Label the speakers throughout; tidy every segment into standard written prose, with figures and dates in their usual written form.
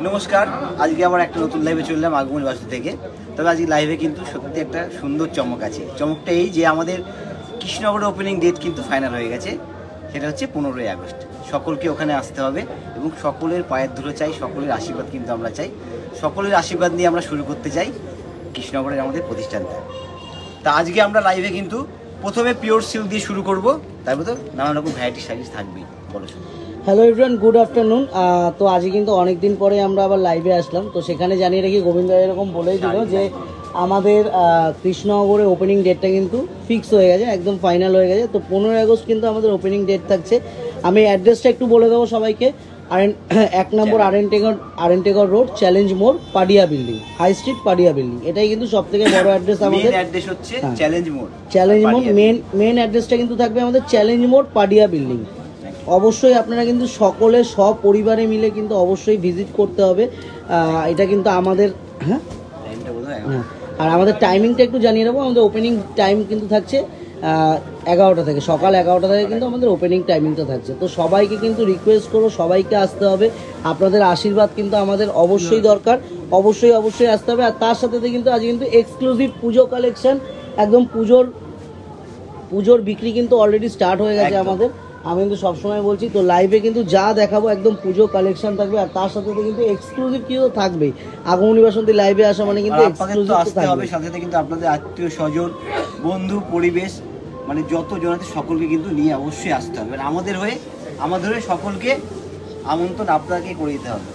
Speaker 1: নমস্কার, আজকে আবার একটা নতুন লাইভে চললাম আগমনী বাস্তু থেকে। তবে আজকে লাইভে কিন্তু সত্যি একটা সুন্দর চমক আছে। চমকটা এই যে আমাদের কৃষ্ণনগরের ওপেনিং ডেট কিন্তু ফাইনাল হয়ে গেছে, সেটা হচ্ছে 15ই আগস্ট। সকলকে ওখানে আসতে হবে এবং সকলের পায়ের ধুলো চাই, সকলের আশীর্বাদ কিন্তু আমরা চাই। সকলের আশীর্বাদ নিয়ে আমরা শুরু করতে চাই কৃষ্ণনগরের আমাদের প্রতিষ্ঠানটা। তা আজকে আমরা লাইভে কিন্তু প্রথমে পিওর সিল্ক দিয়ে শুরু করব, তারপর তো নানা রকম ভ্যারাইটি শাড়ি থাকবেই। বলো শুরু।
Speaker 2: Hello everyone, good afternoon. তো আজকে কিন্তু অনেক দিন পরে আমরা আবার লাইভে আসলাম। তো সেখানে জানিয়ে রাখি, গোবিন্দ এরকম বলেই দিল যে আমাদের কৃষ্ণনগরের ওপেনিং ডেটটা কিন্তু ফিক্স হয়ে গেছে, একদম ফাইনাল হয়ে গেছে। তো 15 আগস্ট কিন্তু আমাদের ওপেনিং ডেট থাকছে। আমি অ্যাড্রেসটা একটু বলে দেবো সবাইকে। 1 নম্বর আরেনটেগর রোড, চ্যালেঞ্জ মোড়, পাডিয়া বিল্ডিং, হাই স্ট্রিট পাডিয়া বিল্ডিং। এটাই কিন্তু সব থেকে বড় অ্যাড্রেস আমাদের।
Speaker 1: অ্যাড্রেস হচ্ছে চ্যালেঞ্জ মোড়।
Speaker 2: মেন অ্যাড্রেসটা কিন্তু থাকবে আমাদের চ্যালেঞ্জ মোড়, পাডিয়া বিল্ডিং। অবশ্যই আপনারা কিন্তু সকলে সপরিবারে মিলে কিন্তু অবশ্যই ভিজিট করতে হবে। এটা কিন্তু আমাদের আর আমাদের টাইমিংটা একটু জানিয়ে দেবো। আমাদের ওপেনিং টাইম কিন্তু থাকছে 11টা থেকে, সকাল 11টা থেকে কিন্তু আমাদের ওপেনিং টাইমিংটা থাকছে। তো সবাইকে কিন্তু রিকোয়েস্ট করবো, সবাইকে আসতে হবে। আপনাদের আশীর্বাদ কিন্তু আমাদের অবশ্যই দরকার, অবশ্যই আসতে হবে। আর তার সাথে কিন্তু আজ কিন্তু এক্সক্লুসিভ পুজো কালেকশন, একদম পুজোর বিক্রি কিন্তু অলরেডি স্টার্ট হয়ে গেছে আমাদের। আমি কিন্তু সবসময় বলছি, তো লাইভে কিন্তু যা দেখাবো একদম পুজো কালেকশন থাকবে। আর তার সাথে কিন্তু এক্সক্লুসিভ কিছু থাকবেই। আগমনী বাসন্তী লাইভে আসা মানে কিন্তু এক্সক্লুসিভ
Speaker 1: আসতে হবে। সাথে সাথে কিন্তু আপনাদের আত্মীয় স্বজন, বন্ধু, পরিবেশ, মানে যত জন আছে সকলকে কিন্তু নিয়ে অবশ্যই আসতে হবে। আমাদের হয়ে সকলকে আমন্ত্রণ আপনাকে করে দিতে হবে।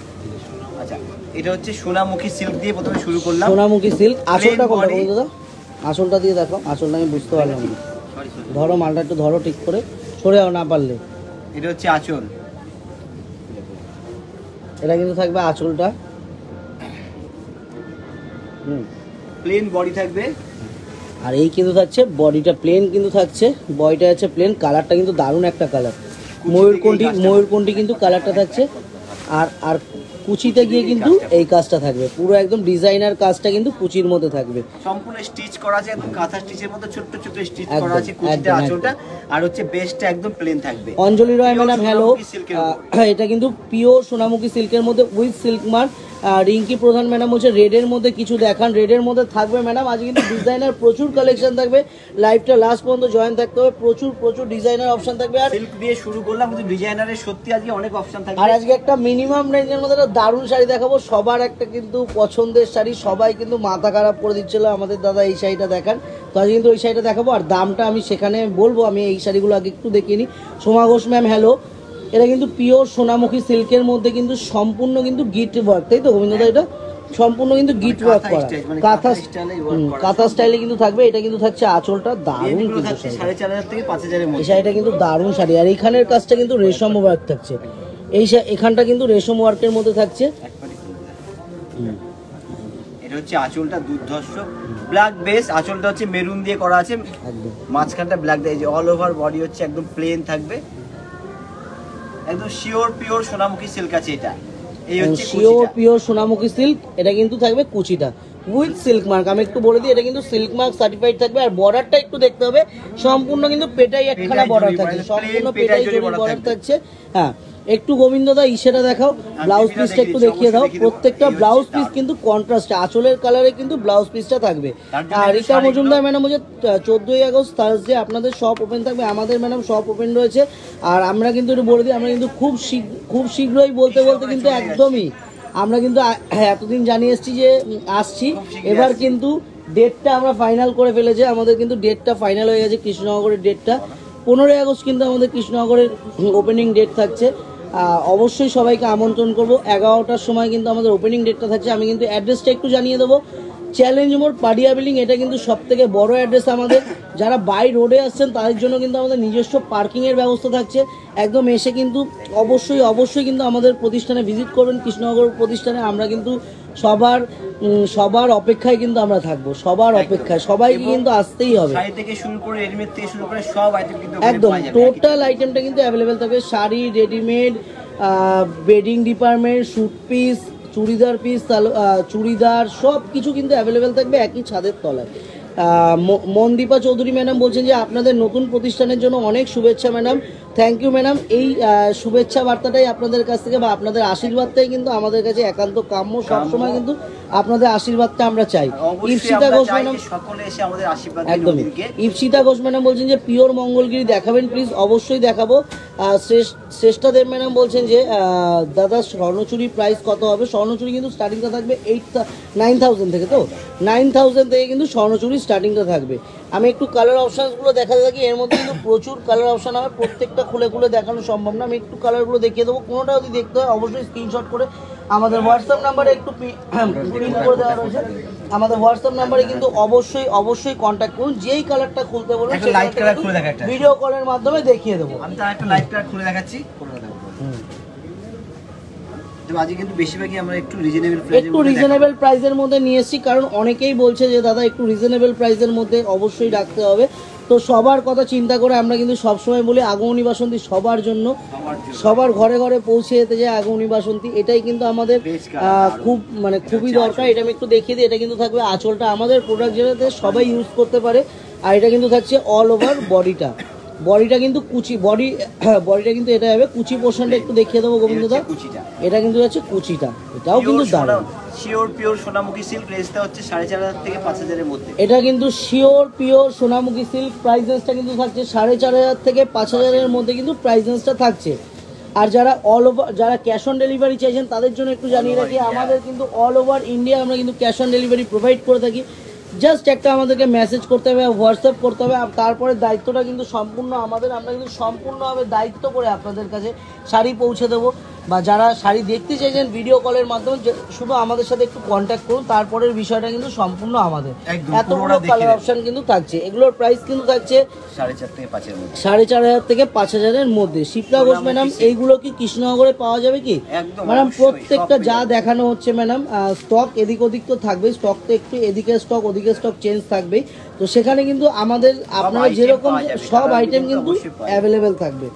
Speaker 1: আচ্ছা, এটা হচ্ছে সোনামুখী সিল্ক দিয়ে প্রথমে শুরু করলাম।
Speaker 2: সোনামুখী সিল্ক। আঁচলটা কোনটা বলুন দাদা? আঁচলটা দিয়ে দেখো, আঁচলটা আমি বুঝতে পারলাম না। ধরো মালটা একটু ধরো ঠিক করে, সরে যাও না পারলে।
Speaker 1: এটা হচ্ছে আঁচল।
Speaker 2: এটা কিন্তু থাকবে আঁচলটা,
Speaker 1: প্লেন বডি থাকবে।
Speaker 2: আর এই কিন্তু থাকছে বডিটা প্লেন কিন্তু থাকছে। বডিটা আছে প্লেন, কালারটা কিন্তু দারুণ একটা কালার। ময়ূরকণ্ঠী কিন্তু কালারটা থাকছে। আর কুচিতে গিয়ে কিন্তু এই কাজটা থাকবে, পুরো একদম ডিজাইনার কাজটা কিন্তু কুচির মধ্যে থাকবে।
Speaker 1: সম্পূর্ণ স্টিচ করা আছে, একদম কাঁথা স্টিচের মতো ছোট ছোট স্টিচ করা আছে কুচিটা, আঁচলটা। আর হচ্ছে বেসটা একদম প্লেন থাকবে।
Speaker 2: অঞ্জলি রয় ম্যাডাম হ্যালো। এটা কিন্তু পিওর সোনামুখী সিল্কের মধ্যে উইথ সিল্ক মার্ক। রিঙ্কি প্রধান ম্যাডাম বলছে রেডের মধ্যে কিছু দেখান। রেডের মধ্যে থাকবে ম্যাডাম আজ কিন্তু ডিজাইনার প্রচুর কালেকশন থাকবে। লাইভটা লাস্ট পর্যন্ত জয়েন থাকতে হবে। প্রচুর ডিজাইনার অপশন থাকবে। আর
Speaker 1: সিল্ক দিয়ে শুরু করলাম, কিন্তু ডিজাইনারের সত্যি আজকে অনেক অপশন থাকবে।
Speaker 2: আর আজকে একটা মিনিমাম রেঞ্জের মধ্যে একটা দারুণ শাড়ি দেখাবো। সবার একটা কিন্তু পছন্দের শাড়ি, সবাই কিন্তু মাথা খারাপ করে দিচ্ছিল আমাদের দাদা এই শাড়িটা দেখান। তো আজ কিন্তু ওই শাড়িটা দেখাবো। আর দামটা আমি সেখানে বলবো। আমি এই শাড়িগুলো আগে একটু দেখিয়ে নিই। Soma Ghosh ma'am hello. এটা কিন্তু পিওর সোনামুখী সিল্কের মধ্যে কিন্তু সম্পূর্ণ কিন্তু গিট ওয়ার্ক, তাই তো গোবিন্দদা? এটা সম্পূর্ণ কিন্তু গিট ওয়ার্ক করা, কাঁথা স্টাইলে কিন্তু থাকবে। এটা কিন্তু থাকছে আঁচলটা, দারুণ কিন্তু
Speaker 1: 4500 থেকে 5000 এর মধ্যে।
Speaker 2: এই শাড়িটা কিন্তু দারুণ শাড়ি। আর এইখানের কাজটা কিন্তু রেশম ওয়ার্ক থাকছে। এখানটা কিন্তু রেশম ওয়ার্কের মধ্যে থাকছে।
Speaker 1: এটা হচ্ছে আঁচলটা দুর্ধর্ষ ব্ল্যাক বেস, আঁচলটা হচ্ছে মেরুন দিয়ে করা আছে, একদম মাঝখানটা ব্ল্যাক দিয়ে। এই যে অল ওভার বডি হচ্ছে একদম প্লেন থাকবে, একদম শিওর পিওর সোনামুখী সিল্ক আছে। এটা এই হচ্ছে
Speaker 2: শিওর পিওর সোনামুখী সিল্ক। এটা কিন্তু থাকবে কুচিটা উইথ সিল্ক মার্ক। আমি একটু বলে দিই, এটা কিন্তু সিল্ক মার্ক সার্টিফাইড থাকবে। আর বর্ডারটা একটু দেখতে হবে, সম্পূর্ণ কিন্তু পেটাই একখানা বর্ডার থাকছে, সম্পূর্ণ পেটাই জড়ি বর্ডার থাকছে। হ্যাঁ, একটু গোবিন্দদা ইসেটা দেখাও, ব্লাউজ পিসটা একটু দেখিয়ে দাও। প্রত্যেকটা ব্লাউজ পিস কিন্তু কন্ট্রাস্টে, আঁচলের কালারে কিন্তু ব্লাউজ পিসটা থাকবে। আর রিতা মজুমদার ম্যাডাম বলছে 14ই আগস্ট থার্সডে আপনাদের শপ ওপেন থাকবে। আমাদের ম্যাডাম শপ ওপেন রয়েছে। আর আমরা কিন্তু একটু বলে দিই, আমরা কিন্তু খুব শীঘ্রই বলতে কিন্তু একদমই আমরা কিন্তু এতদিন জানিয়ে এসেছি যে আসছি। এবার কিন্তু ডেটটা আমরা ফাইনাল করে ফেলেছি। আমাদের কিন্তু ডেটটা ফাইনাল হয়ে গেছে, কৃষ্ণনগরের ডেটটা 15ই আগস্ট কিন্তু আমাদের কৃষ্ণনগরের ওপেনিং ডেট থাকছে। অবশ্যই সবাইকে আমন্ত্রণ করবো। 11টার সময় কিন্তু আমাদের ওপেনিং ডেটটা থাকছে। আমি কিন্তু অ্যাড্রেসটা একটু জানিয়ে দেবো। চ্যালেঞ্জ মোড়, পাডিয়া বিল্ডিং। এটা কিন্তু সব থেকে বড় অ্যাড্রেস আমাদের। যারা বাই রোডে আসছেন তাদের জন্য কিন্তু আমাদের নিজস্ব পার্কিংয়ের ব্যবস্থা থাকছে। একদম এসে কিন্তু অবশ্যই কিন্তু আমাদের প্রতিষ্ঠানে ভিজিট করবেন, কৃষ্ণনগর প্রতিষ্ঠানে। আমরা কিন্তু সবার অপেক্ষায় কিন্তু আমরা থাকবো, সবার অপেক্ষায়। সবাইকে কিন্তু আসতেই হবে।
Speaker 1: শাড়ি থেকে শুরু করে রেডিমেড থেকে শুরু করে সব আইটেম কিন্তু
Speaker 2: একদম টোটাল আইটেমটা কিন্তু অ্যাভেলেবেল থাকবে। Sari, readymade, bedding department, suit piece, churidar piece, churidar সব কিছু কিন্তু অ্যাভেলেবেল থাকবে একই ছাদের তলায়। মনদীপা চৌধুরী ম্যাডাম বলছেন যে আপনাদের নতুন প্রতিষ্ঠানের জন্য অনেক শুভেচ্ছা ম্যাডাম। Thank you madam. এই শুভেচ্ছা বার্তাটাই আপনাদের কাছ থেকে বা আপনাদের আশীর্বাদটাই কিন্তু আমাদের কাছে একান্ত কাম্য। সবসময় কিন্তু আপনাদের আশীর্বাদটা আমরা চাই। ইপসিতা ঘোষ ম্যাডাম
Speaker 1: সকলে এসে আমাদের আশীর্বাদ
Speaker 2: একদমই। ইপসিতা ঘোষ ম্যাডাম বলছেন যে পিওর মঙ্গলগিরি দেখাবেন প্লিজ। অবশ্যই দেখাবো। শ্রেষ্ঠা দেব ম্যাডাম বলছেন যে দাদা স্বর্ণচুরি প্রাইস কত হবে? স্বর্ণচুরি কিন্তু স্টার্টিংটা থাকবে 9,000 থেকে, তো 9,000 থেকে কিন্তু স্বর্ণচুরি স্টার্টিংটা থাকবে। আমি একটু কালার অপশানসগুলো দেখাতে থাকি। এর মধ্যে কিন্তু প্রচুর কালার অপশান হবে, প্রত্যেকটা খুলে খুলে দেখানো সম্ভব না। আমি একটু কালারগুলো দেখিয়ে দেবো। কোনোটা যদি দেখতে হয় অবশ্যই স্ক্রিনশট করে আমাদের হোয়াটসঅ্যাপ নাম্বারে একটু পিন করে দেওয়া রয়েছে। আমাদের হোয়াটসঅ্যাপ নাম্বারে কিন্তু অবশ্যই কন্ট্যাক্ট করুন। যেই কালারটা খুলতে বলুন ভিডিও কলের মাধ্যমে দেখিয়ে দেবো।
Speaker 1: আমি তার একটা লাইট কালার খুলে দেখাচ্ছি। আজকে কিন্তু বেশিরভাগই আমরা একটু রিজনেবল
Speaker 2: প্রাইসের মধ্যে নিয়ে এসেছি, কারণ অনেকেই বলছে যে দাদা একটু রিজনেবল প্রাইসের মধ্যে অবশ্যই রাখতে হবে। তো সবার কথা চিন্তা করে আমরা কিন্তু সবসময় বলি আগমনী বাসন্তী সবার জন্য, সবার ঘরে ঘরে পৌঁছে যেতে যায় আগমনী বাসন্তী। এটাই কিন্তু আমাদের খুবই দরকার। এটা আমি একটু দেখিয়ে দিই। এটা কিন্তু থাকবে আঁচলটা, আমাদের প্রোডাক্ট যেটাতে সবাই ইউজ করতে পারে। আর এটা কিন্তু থাকছে অল ওভার বডিটা কিন্তু বডিটা কিন্তু এটা হবে কুচি পোর্শনটা একটু দেখিয়ে দেবো গোবিন্দদা। এটা কিন্তু হচ্ছে কুচিটা, এটাও কিন্তু দারুণ।
Speaker 1: শিওর পিওর সোনামুখী সিল্ক, রেঞ্জটা হচ্ছে 4,500 থেকে 5,000 এর মধ্যে।
Speaker 2: এটা কিন্তু sure pure Sonamukhi silk, price রেঞ্জটা কিন্তু থাকছে 4,500 থেকে 5,000 এর মধ্যে কিন্তু প্রাইস রেঞ্জটা থাকছে। আর যারা যারা ক্যাশ অন ডেলিভারি চাইছেন তাদের জন্য একটু জানিয়ে রাখি, আমাদের কিন্তু অল ওভার ইন্ডিয়া আমরা কিন্তু ক্যাশ অন ডেলিভারি প্রোভাইড করে থাকি। জাস্ট একটা আমাদেরকে মেসেজ করতে হবে, হোয়াটসঅ্যাপ করতে হবে, আর তারপরে দায়িত্বটা কিন্তু সম্পূর্ণ আমাদের। আমরা কিন্তু সম্পূর্ণভাবে দায়িত্ব করে আপনাদের কাছে শাড়ি পৌঁছে দেবো। বা যারা শাড়ি দেখতে চাইছেন ভিডিও কলের মাধ্যমে শুধু আমাদের সাথে একটু কন্ট্যাক্ট করুন, তারপরের বিষয়টা কিন্তু সম্পূর্ণ আমাদের। এতগুলো কালার অপশন কিন্তু থাকছে। এগুলোর প্রাইস কিন্তু থাকছে 4,500 থেকে 5,000 এর মধ্যে। শিপ্রা ঘোষ ম্যাডাম, এইগুলো কি কৃষ্ণনগরে পাওয়া যাবে কি? ম্যাডাম প্রত্যেকটা যা দেখানো হচ্ছে ম্যাডাম স্টক এদিক ওদিক তো থাকবেই, স্টক তো একটু এদিকে স্টক ওদিকে স্টক চেঞ্জ থাকবেই। তো সেখানে কিন্তু আমাদের আপনারা যেরকম সব আইটেম কিন্তু অ্যাভেলেবেল থাকবে।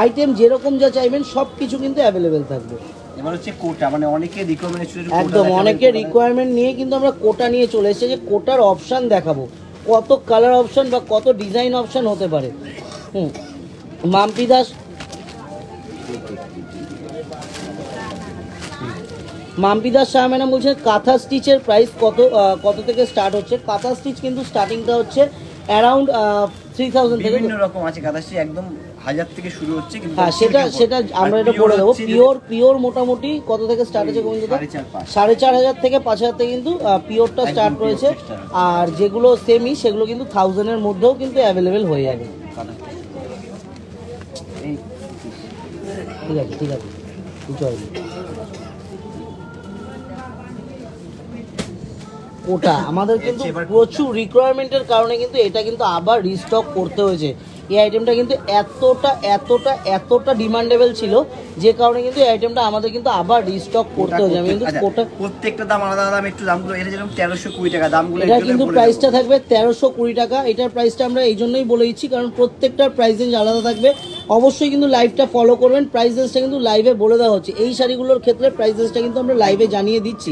Speaker 2: আইটেম যেরকম যা চাইবেন সব কিছু কিন্তু অ্যাভেলেবেল থাকবে।
Speaker 1: এবার হচ্ছে কোটা, মানে অনেকে রিকোয়ারমেন্ট
Speaker 2: একদম অনেকের রিকোয়ারমেন্ট নিয়ে কিন্তু আমরা কোটা নিয়ে চলে এসেছি যে কোটার অপশান দেখাবো, কত কালার অপশান বা কত ডিজাইন অপশান হতে পারে। মাম্পি দাস শাহ ম্যাডাম বলছেন কাঁথা স্টিচের প্রাইস কত থেকে স্টার্ট হচ্ছে? কাঁথা স্টিচ কিন্তু স্টার্টিংটা হচ্ছে অ্যারাউন্ড 3,000 থেকে।
Speaker 1: বিভিন্ন রকম আছে কাঁথা স্টিচ, একদম 1000 থেকে শুরু হচ্ছে।
Speaker 2: হ্যাঁ, সেটা আমরা এটা বলে দেবো। পিওর মোটামুটি কত থেকে স্টার্ট হচ্ছে? 4,500 থেকে 5,000 থেকে কিন্তু পিওরটা স্টার্ট রয়েছে। আর যেগুলো সেমি সেগুলো কিন্তু 1000 এর মধ্যেও কিন্তু অ্যাভেলেবেল হয়ে যাবে। ঠিক আছে ওটা আমাদের কিন্তু প্রচুর রিকোয়ারমেন্টের কারণে কিন্তু এটা কিন্তু আবার রিস্টক করতে হয়েছে। এই আইটেমটা কিন্তু এতটা ডিমান্ডেবল ছিল যে কারণে কিন্তু এই আইটেমটা আমাদের কিন্তু আবার রিস্টক করতে হয়েছে। আমি কিন্তু
Speaker 1: প্রত্যেকটা দাম আলাদা আলাদা, আমি একটু দামগুলো এটা যেরকম 1320 টাকা দামগুলো,
Speaker 2: এটা কিন্তু প্রাইসটা থাকবে 1320 টাকা। এটার প্রাইসটা আমরা এই জন্যই বলে দিচ্ছি কারণ প্রত্যেকটার প্রাইস রেঞ্জ আলাদা থাকবে। অবশ্যই কিন্তু লাইভটা ফলো করবেন। প্রাইস রেঞ্জটা কিন্তু লাইভে বলে দেওয়া হচ্ছে। এই শাড়িগুলোর ক্ষেত্রে প্রাইস রেঞ্জটা কিন্তু আমরা লাইভে জানিয়ে দিচ্ছি।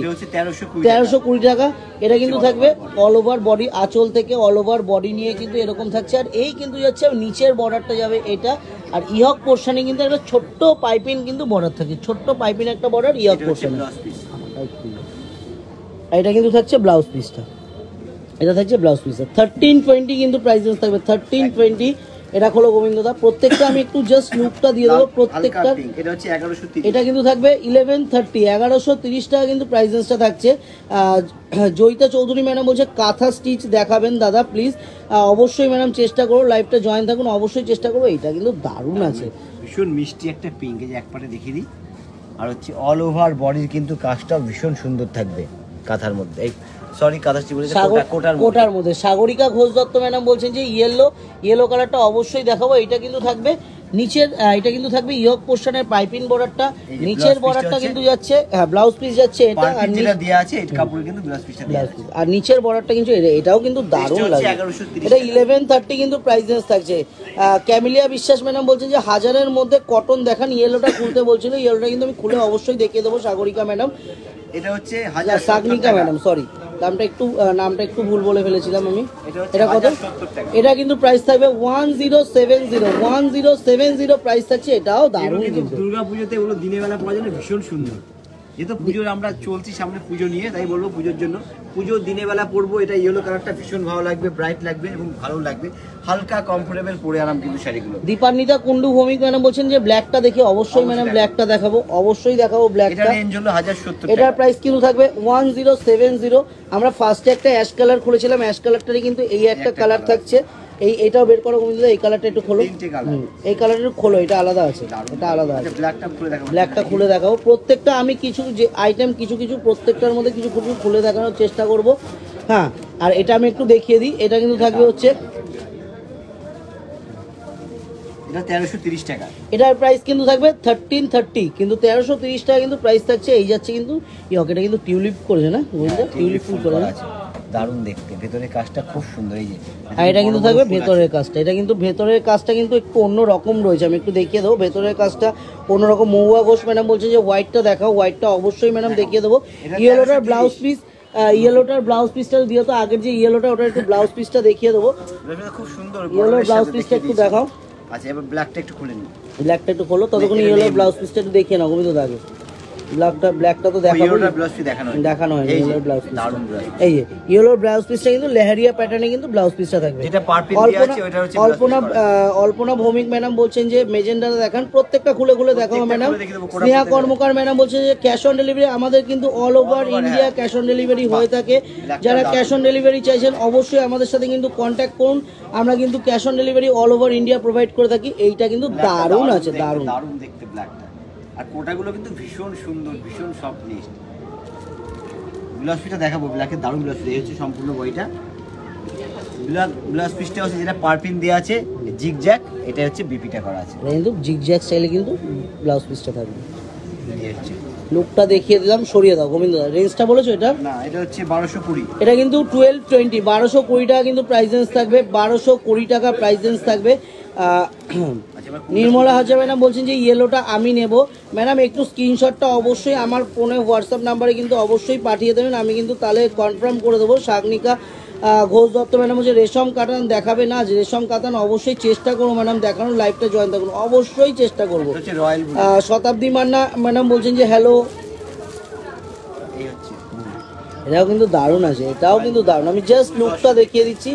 Speaker 2: 1320 টাকা। এটা কিন্তু থাকবে অল ওভার বডি, আঁচল থেকে অল ওভার বডি নিয়ে কিন্তু এরকম থাকছে। আর এই কিন্তু যাচ্ছে নিচের বর্ডারটা যাবে এটা। আর ইহক পোর্শনে কিন্তু একটা ছোট্ট পাইপিং কিন্তু বর্ডার থাকে, ছোট্ট পাইপিং একটা বর্ডার ইহক পোর্শনে। এটা কিন্তু থাকছে ব্লাউজ পিসটা, এটা থাকছে ব্লাউজ পিসটা 1320 কিন্তু প্রাইস রেঞ্জ থাকবে 1320। এটা হলো গোবিন্দদা। প্রত্যেকটা আমি একটু জাস্ট লুকটা দিয়ে দেবো। প্রত্যেকটা এটা কিন্তু থাকবে 1130 টাকা কিন্তু প্রাইস রেঞ্জটা থাকছে। জয়িতা চৌধুরী ম্যাডাম বলছে কাঁথা স্টিচ দেখাবেন দাদা প্লিজ। অবশ্যই ম্যাডাম চেষ্টা করো, লাইভটা জয়েন থাকুন, অবশ্যই চেষ্টা করবো। এটা কিন্তু দারুণ আছে,
Speaker 1: ভীষণ মিষ্টি একটা পিঙ্ক, এই যে এক পাটে দেখিয়ে দিই। আর হচ্ছে অল ওভার বডির কিন্তু কাজটা ভীষণ সুন্দর থাকবে কাঁথার মধ্যে।
Speaker 2: কোটার মধ্যে সাগরিকা ঘোষ দত্ত ম্যাডাম বলছেন যে ইয়েলো কালারটা অবশ্যই দেখাবো। এটা কিন্তু থাকবে নিচের, এটা কিন্তু থাকবে ইয়ক পোর্শনের পাইপিং বর্ডারটা, নিচের বর্ডারটা কিন্তু যাচ্ছে, হ্যাঁ ব্লাউজ পিস যাচ্ছে এটা, আর
Speaker 1: যেটা দেয়া আছে এই কাপড়ে কিন্তু ব্লাউজ পিসটা দেয়া আছে।
Speaker 2: আর নিচের বর্ডারটা কিন্তু এটাও কিন্তু দারুণ লাগে। এটা 1130 কিন্তু প্রাইস রেঞ্জ থাকছে। ক্যামিলিয়া বিশ্বাস ম্যাডাম বলছেন যে 1000 মধ্যে কটন দেখান। ইয়েলোটা খুলতে বলছিল, ইয়েলোটা কিন্তু আমি খুলে অবশ্যই দেখিয়ে দেবো সাগরিকা ম্যাডাম।
Speaker 1: এটা হচ্ছে
Speaker 2: সাগনিকা ম্যাডাম, সরি নামটা একটু ভুল বলে ফেলেছিলাম আমি।
Speaker 1: এটা
Speaker 2: কত?
Speaker 1: 1070 টাকা।
Speaker 2: এটা কিন্তু প্রাইস থাকবে 1070 প্রাইস থাকছে। এটাও দারুণ
Speaker 1: কিন্তু
Speaker 2: কিন্তু।
Speaker 1: দুর্গাপুজোতে এগুলো দিনের বেলা পাওয়া যায় না, ভীষণ সুন্দর। যেহেতু পুজোর আমরা চলছি সামনে পুজো নিয়ে, তাই বলবো পুজোর জন্য পুজো দিনের বেলা পরবো। এটা ইয়েলো কালারটা ভীষণ ভালো লাগবে, ব্রাইট লাগবে এবং ভালো লাগবে, হালকা কমফোর্টেবল পরে আরাম কিন্তু শাড়িগুলো।
Speaker 2: দীপান্বিতা কুন্ডু ভৌমিক ম্যাডাম বলছেন যে ব্ল্যাকটা দেখি, অবশ্যই ম্যাডাম ব্ল্যাকটা দেখাবো, অবশ্যই দেখাবো
Speaker 1: এটা
Speaker 2: ব্ল্যাকটা।
Speaker 1: রেঞ্জ হলো 1070
Speaker 2: এটার
Speaker 1: টাকা।
Speaker 2: প্রাইস কিন্তু থাকবে 1070। আমরা ফার্স্টে একটা অ্যাশ কালার খুলেছিলাম, অ্যাশ কালারটারই কিন্তু এই একটা কালার থাকছে। এটাও বের করো গোবিন্দ, এই কালারটা একটু খোলো।
Speaker 1: তিনটে কালার।
Speaker 2: এই কালারটা একটু খোলো, এটা আলাদা আছে, এটা আলাদা আছে।
Speaker 1: ব্ল্যাকটা খুলে দেখাবো।
Speaker 2: ব্ল্যাকটা খুলে দেখাবো। প্রত্যেকটা আমি কিছু যে আইটেম কিছু প্রত্যেকটার মধ্যে কিছু খুলে দেখানোর চেষ্টা করব। হ্যাঁ, আর এটা আমি একটু দেখিয়ে দিই। এটা কিন্তু থাকবে হচ্ছে,
Speaker 1: এটা 1330 টাকা।
Speaker 2: এটার প্রাইস কিন্তু থাকবে 1330, কিন্তু 1330 টাকা কিন্তু প্রাইস থাকছে। এই যাচ্ছে কিন্তু এটা কিন্তু টিউলিপ করেছে না গোবিন্দা, টিউলিপ ফুল করে
Speaker 1: আছে, দারুণ দেখতে। ভেতরের কাজটা খুব সুন্দর, এই যে।
Speaker 2: আর এটা কিন্তু থাকবে ভেতরের কাজটা। এটা কিন্তু ভেতরের কাজটা কিন্তু একটু অন্য রকম রয়েছে, আমি একটু দেখিয়ে দেবো। ভেতরের কাজটা অন্যরকম। মহুয়া ঘোষ ম্যাডাম বলছে যে হোয়াইটটা দেখাও, হোয়াইটটা অবশ্যই ম্যাডাম দেখিয়ে দেবো। ইয়েলোটার ব্লাউজ পিস, ইয়েলোটার ব্লাউজ পিসটা দিয়ে তো আগের যে ইয়েলোটা, ওটা একটু ব্লাউজ পিসটা দেখিয়ে দেবো।
Speaker 1: খুব সুন্দর
Speaker 2: ইয়েলোর ব্লাউজ পিসটা একটু দেখাও।
Speaker 1: আচ্ছা, এবার ব্ল্যাকটা একটু খুলে নিন।
Speaker 2: ব্ল্যাকটা একটু খোলো, ততক্ষণ ইয়েলোর ব্লাউজ পিসটা একটু দেখিয়ে নাও গোবিন্দ দাগে। ব্ল্যাকটা তো দেখাবো, দেখানো হয় ইয়েলোর ব্লাউজ পিস। এই যে ইয়েলোর ব্লাউজ পিসটা কিন্তু লেহেরিয়া প্যাটার্নে কিন্তু ব্লাউজ পিসটা থাকবে।
Speaker 1: যেটা পারপিন দেয়া আছে ওটা হচ্ছে
Speaker 2: অল্পনা ভৌমিক ম্যাডাম বলছেন যে মেজেন্ডাটা দেখান, প্রত্যেকটা খুলে দেখাবো ম্যাডাম। স্নেহা কর্মকার ম্যাডাম বলছেন যে ক্যাশ অন ডেলিভারি আমাদের কিন্তু all over India cash on delivery হয়ে থাকে। যারা ক্যাশ অন ডেলিভারি চাইছেন অবশ্যই আমাদের সাথে কিন্তু কন্ট্যাক্ট করুন। আমরা কিন্তু cash on delivery all over India provide করে থাকি। এইটা কিন্তু দারুণ আছে, দারুণ
Speaker 1: দেখতে ব্ল্যাকটা। আর কোটাগুলো কিন্তু ভীষণ সুন্দর, ভীষণ সফট নিস্ট। ব্লাউজ পিসটা দেখাবো, ব্ল্যাকের দারুণ ব্লাউজ পিস। এই হচ্ছে সম্পূর্ণ বইটা। ব্লাউজ পিসটা হচ্ছে যেটা পারপিন দেওয়া আছে জিগজ্যাগ, এটা হচ্ছে বিপিটা করা আছে।
Speaker 2: কিন্তু জিগজ্যাগ স্টাইলে কিন্তু ব্লাউজ পিসটা থাকবে।
Speaker 1: এই হচ্ছে
Speaker 2: লুকটা দেখিয়ে দিলাম, সরিয়ে দাও গোবিন্দ। রেঞ্জটা বলেছো এটা?
Speaker 1: না, এটা হচ্ছে 1220।
Speaker 2: এটা কিন্তু 1220, 1220 টাকা কিন্তু প্রাইস রেঞ্জ থাকবে। 1220 টাকা প্রাইস রেঞ্জ থাকবে। নির্মলা হাজার ম্যাডাম বলছেন যে ইয়েলোটা আমি নেব। ম্যাডাম একটু স্ক্রিনশটটা অবশ্যই আমার ফোনে হোয়াটসঅ্যাপ নাম্বারে কিন্তু অবশ্যই পাঠিয়ে দেবেন, আমি কিন্তু তাহলে কনফার্ম করে দেবো। শাগনিকা ঘোষ দত্ত ম্যাডাম বলছে রেশম কাতান দেখাবে না? রেশম কাতান অবশ্যই চেষ্টা করবো ম্যাডাম দেখানোর, লাইভটা জয়েন থাকুন, অবশ্যই চেষ্টা করবো। শতাব্দী মান্না ম্যাডাম বলছেন যে হ্যালো। এটাও কিন্তু দারুণ আছে, এটাও কিন্তু দারুণ। আমি জাস্ট লুকটা দেখিয়ে দিচ্ছি,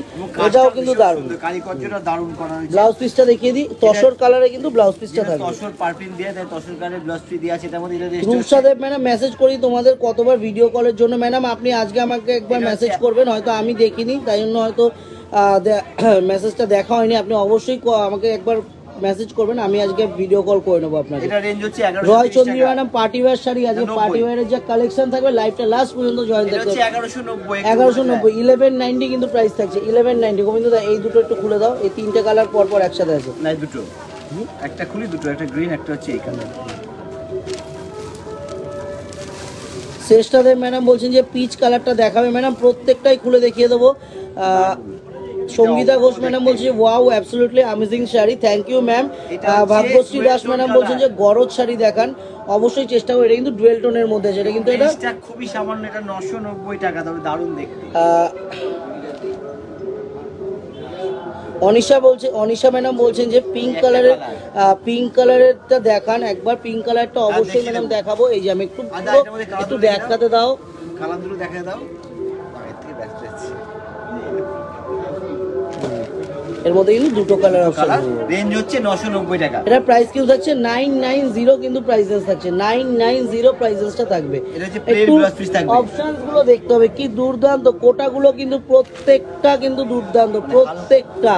Speaker 2: এটাও কিন্তু দারুণ।
Speaker 1: কারিগরটা দারুণ করা হয়েছে।
Speaker 2: ব্লাউজ পিসটা দেখিয়ে দিই, তসর কালারে কিন্তু ব্লাউজ পিসটা থাকবে।
Speaker 1: তসর পারপিন দিয়ে দেয়, তসর কালারে ব্লাউজ পিস দেয়া আছে। এটার মধ্যে
Speaker 2: রূপসাদেব ম্যাডাম মেসেজ করি তোমাদের কতবার ভিডিও কলের জন্য। ম্যাডাম আপনি আজকে আমাকে একবার মেসেজ করবেন, হয়তো আমি দেখিনি তাই জন্য হয়তো মেসেজটা দেখা হয়নি। আপনি অবশ্যই আমাকে একবার মেসেজ করবেন, আমি আজকে ভিডিও কল করে নেবো আপনাকে।
Speaker 1: এটা রেঞ্জ হচ্ছে 1130 টাকা।
Speaker 2: রয় চন্দ্রী ম্যাডাম পার্টি ওয়্যার শাড়ি, আজকে পার্টি ওয়্যারের যে কালেকশন থাকবে লাইভটা লাস্ট পর্যন্ত জয়েন থাকবে। 1190 1190 কিন্তু প্রাইস থাকছে। 1190 গোবিন্দ দা এই দুটো একটু খুলে দাও। এই তিনটে কালার পর পর একসাথে আছে
Speaker 1: না, দুটো একটা খুলি, দুটো, একটা গ্রিন, একটা হচ্ছে এই কালার।
Speaker 2: শ্রেষ্ঠাদেব ম্যাডাম বলছেন যে পিচ কালারটা দেখাবে। ম্যাডাম প্রত্যেকটাই খুলে দেখিয়ে দেবো। সঙ্গীতা ঘোষ ম্যাডাম বলছে wow absolutely amazing sari, thank you ma'am. Bhagyashree Das madam বলছেন যে গরজ শাড়ি দেখান, অবশ্যই চেষ্টা করবো। এটা কিন্তু ডুয়েল টোনের মধ্যে আছে, এটা কিন্তু এটা
Speaker 1: খুবই সামান্য, এটা 990 টাকা, তবে দারুণ দেখতে। অনিশা ম্যাডাম বলছেন যে পিঙ্ক কালারেরটা দেখান একবার। পিঙ্ক কালারটা অবশ্যই ম্যাডাম দেখাবো। এই যে আমি একটু দেখাতে দাও, কালার দুটো দেখাতে দাও।
Speaker 2: এর মধ্যে কিন্তু দুটো কালার অপশন।
Speaker 1: রেঞ্জ হচ্ছে 990 টাকা।
Speaker 2: এটা প্রাইস কিন্তু থাকছে 990, কিন্তু প্রাইস রেঞ্জ থাকছে 990 প্রাইস রেঞ্জটা থাকবে।
Speaker 1: এটা হচ্ছে প্লেন ব্লাউজ পিস থাকবে।
Speaker 2: অপশনস গুলো দেখতে হবে কি দুর্দান্ত, কোটাগুলো কিন্তু প্রত্যেকটা কিন্তু দুর্দান্ত, প্রত্যেকটা।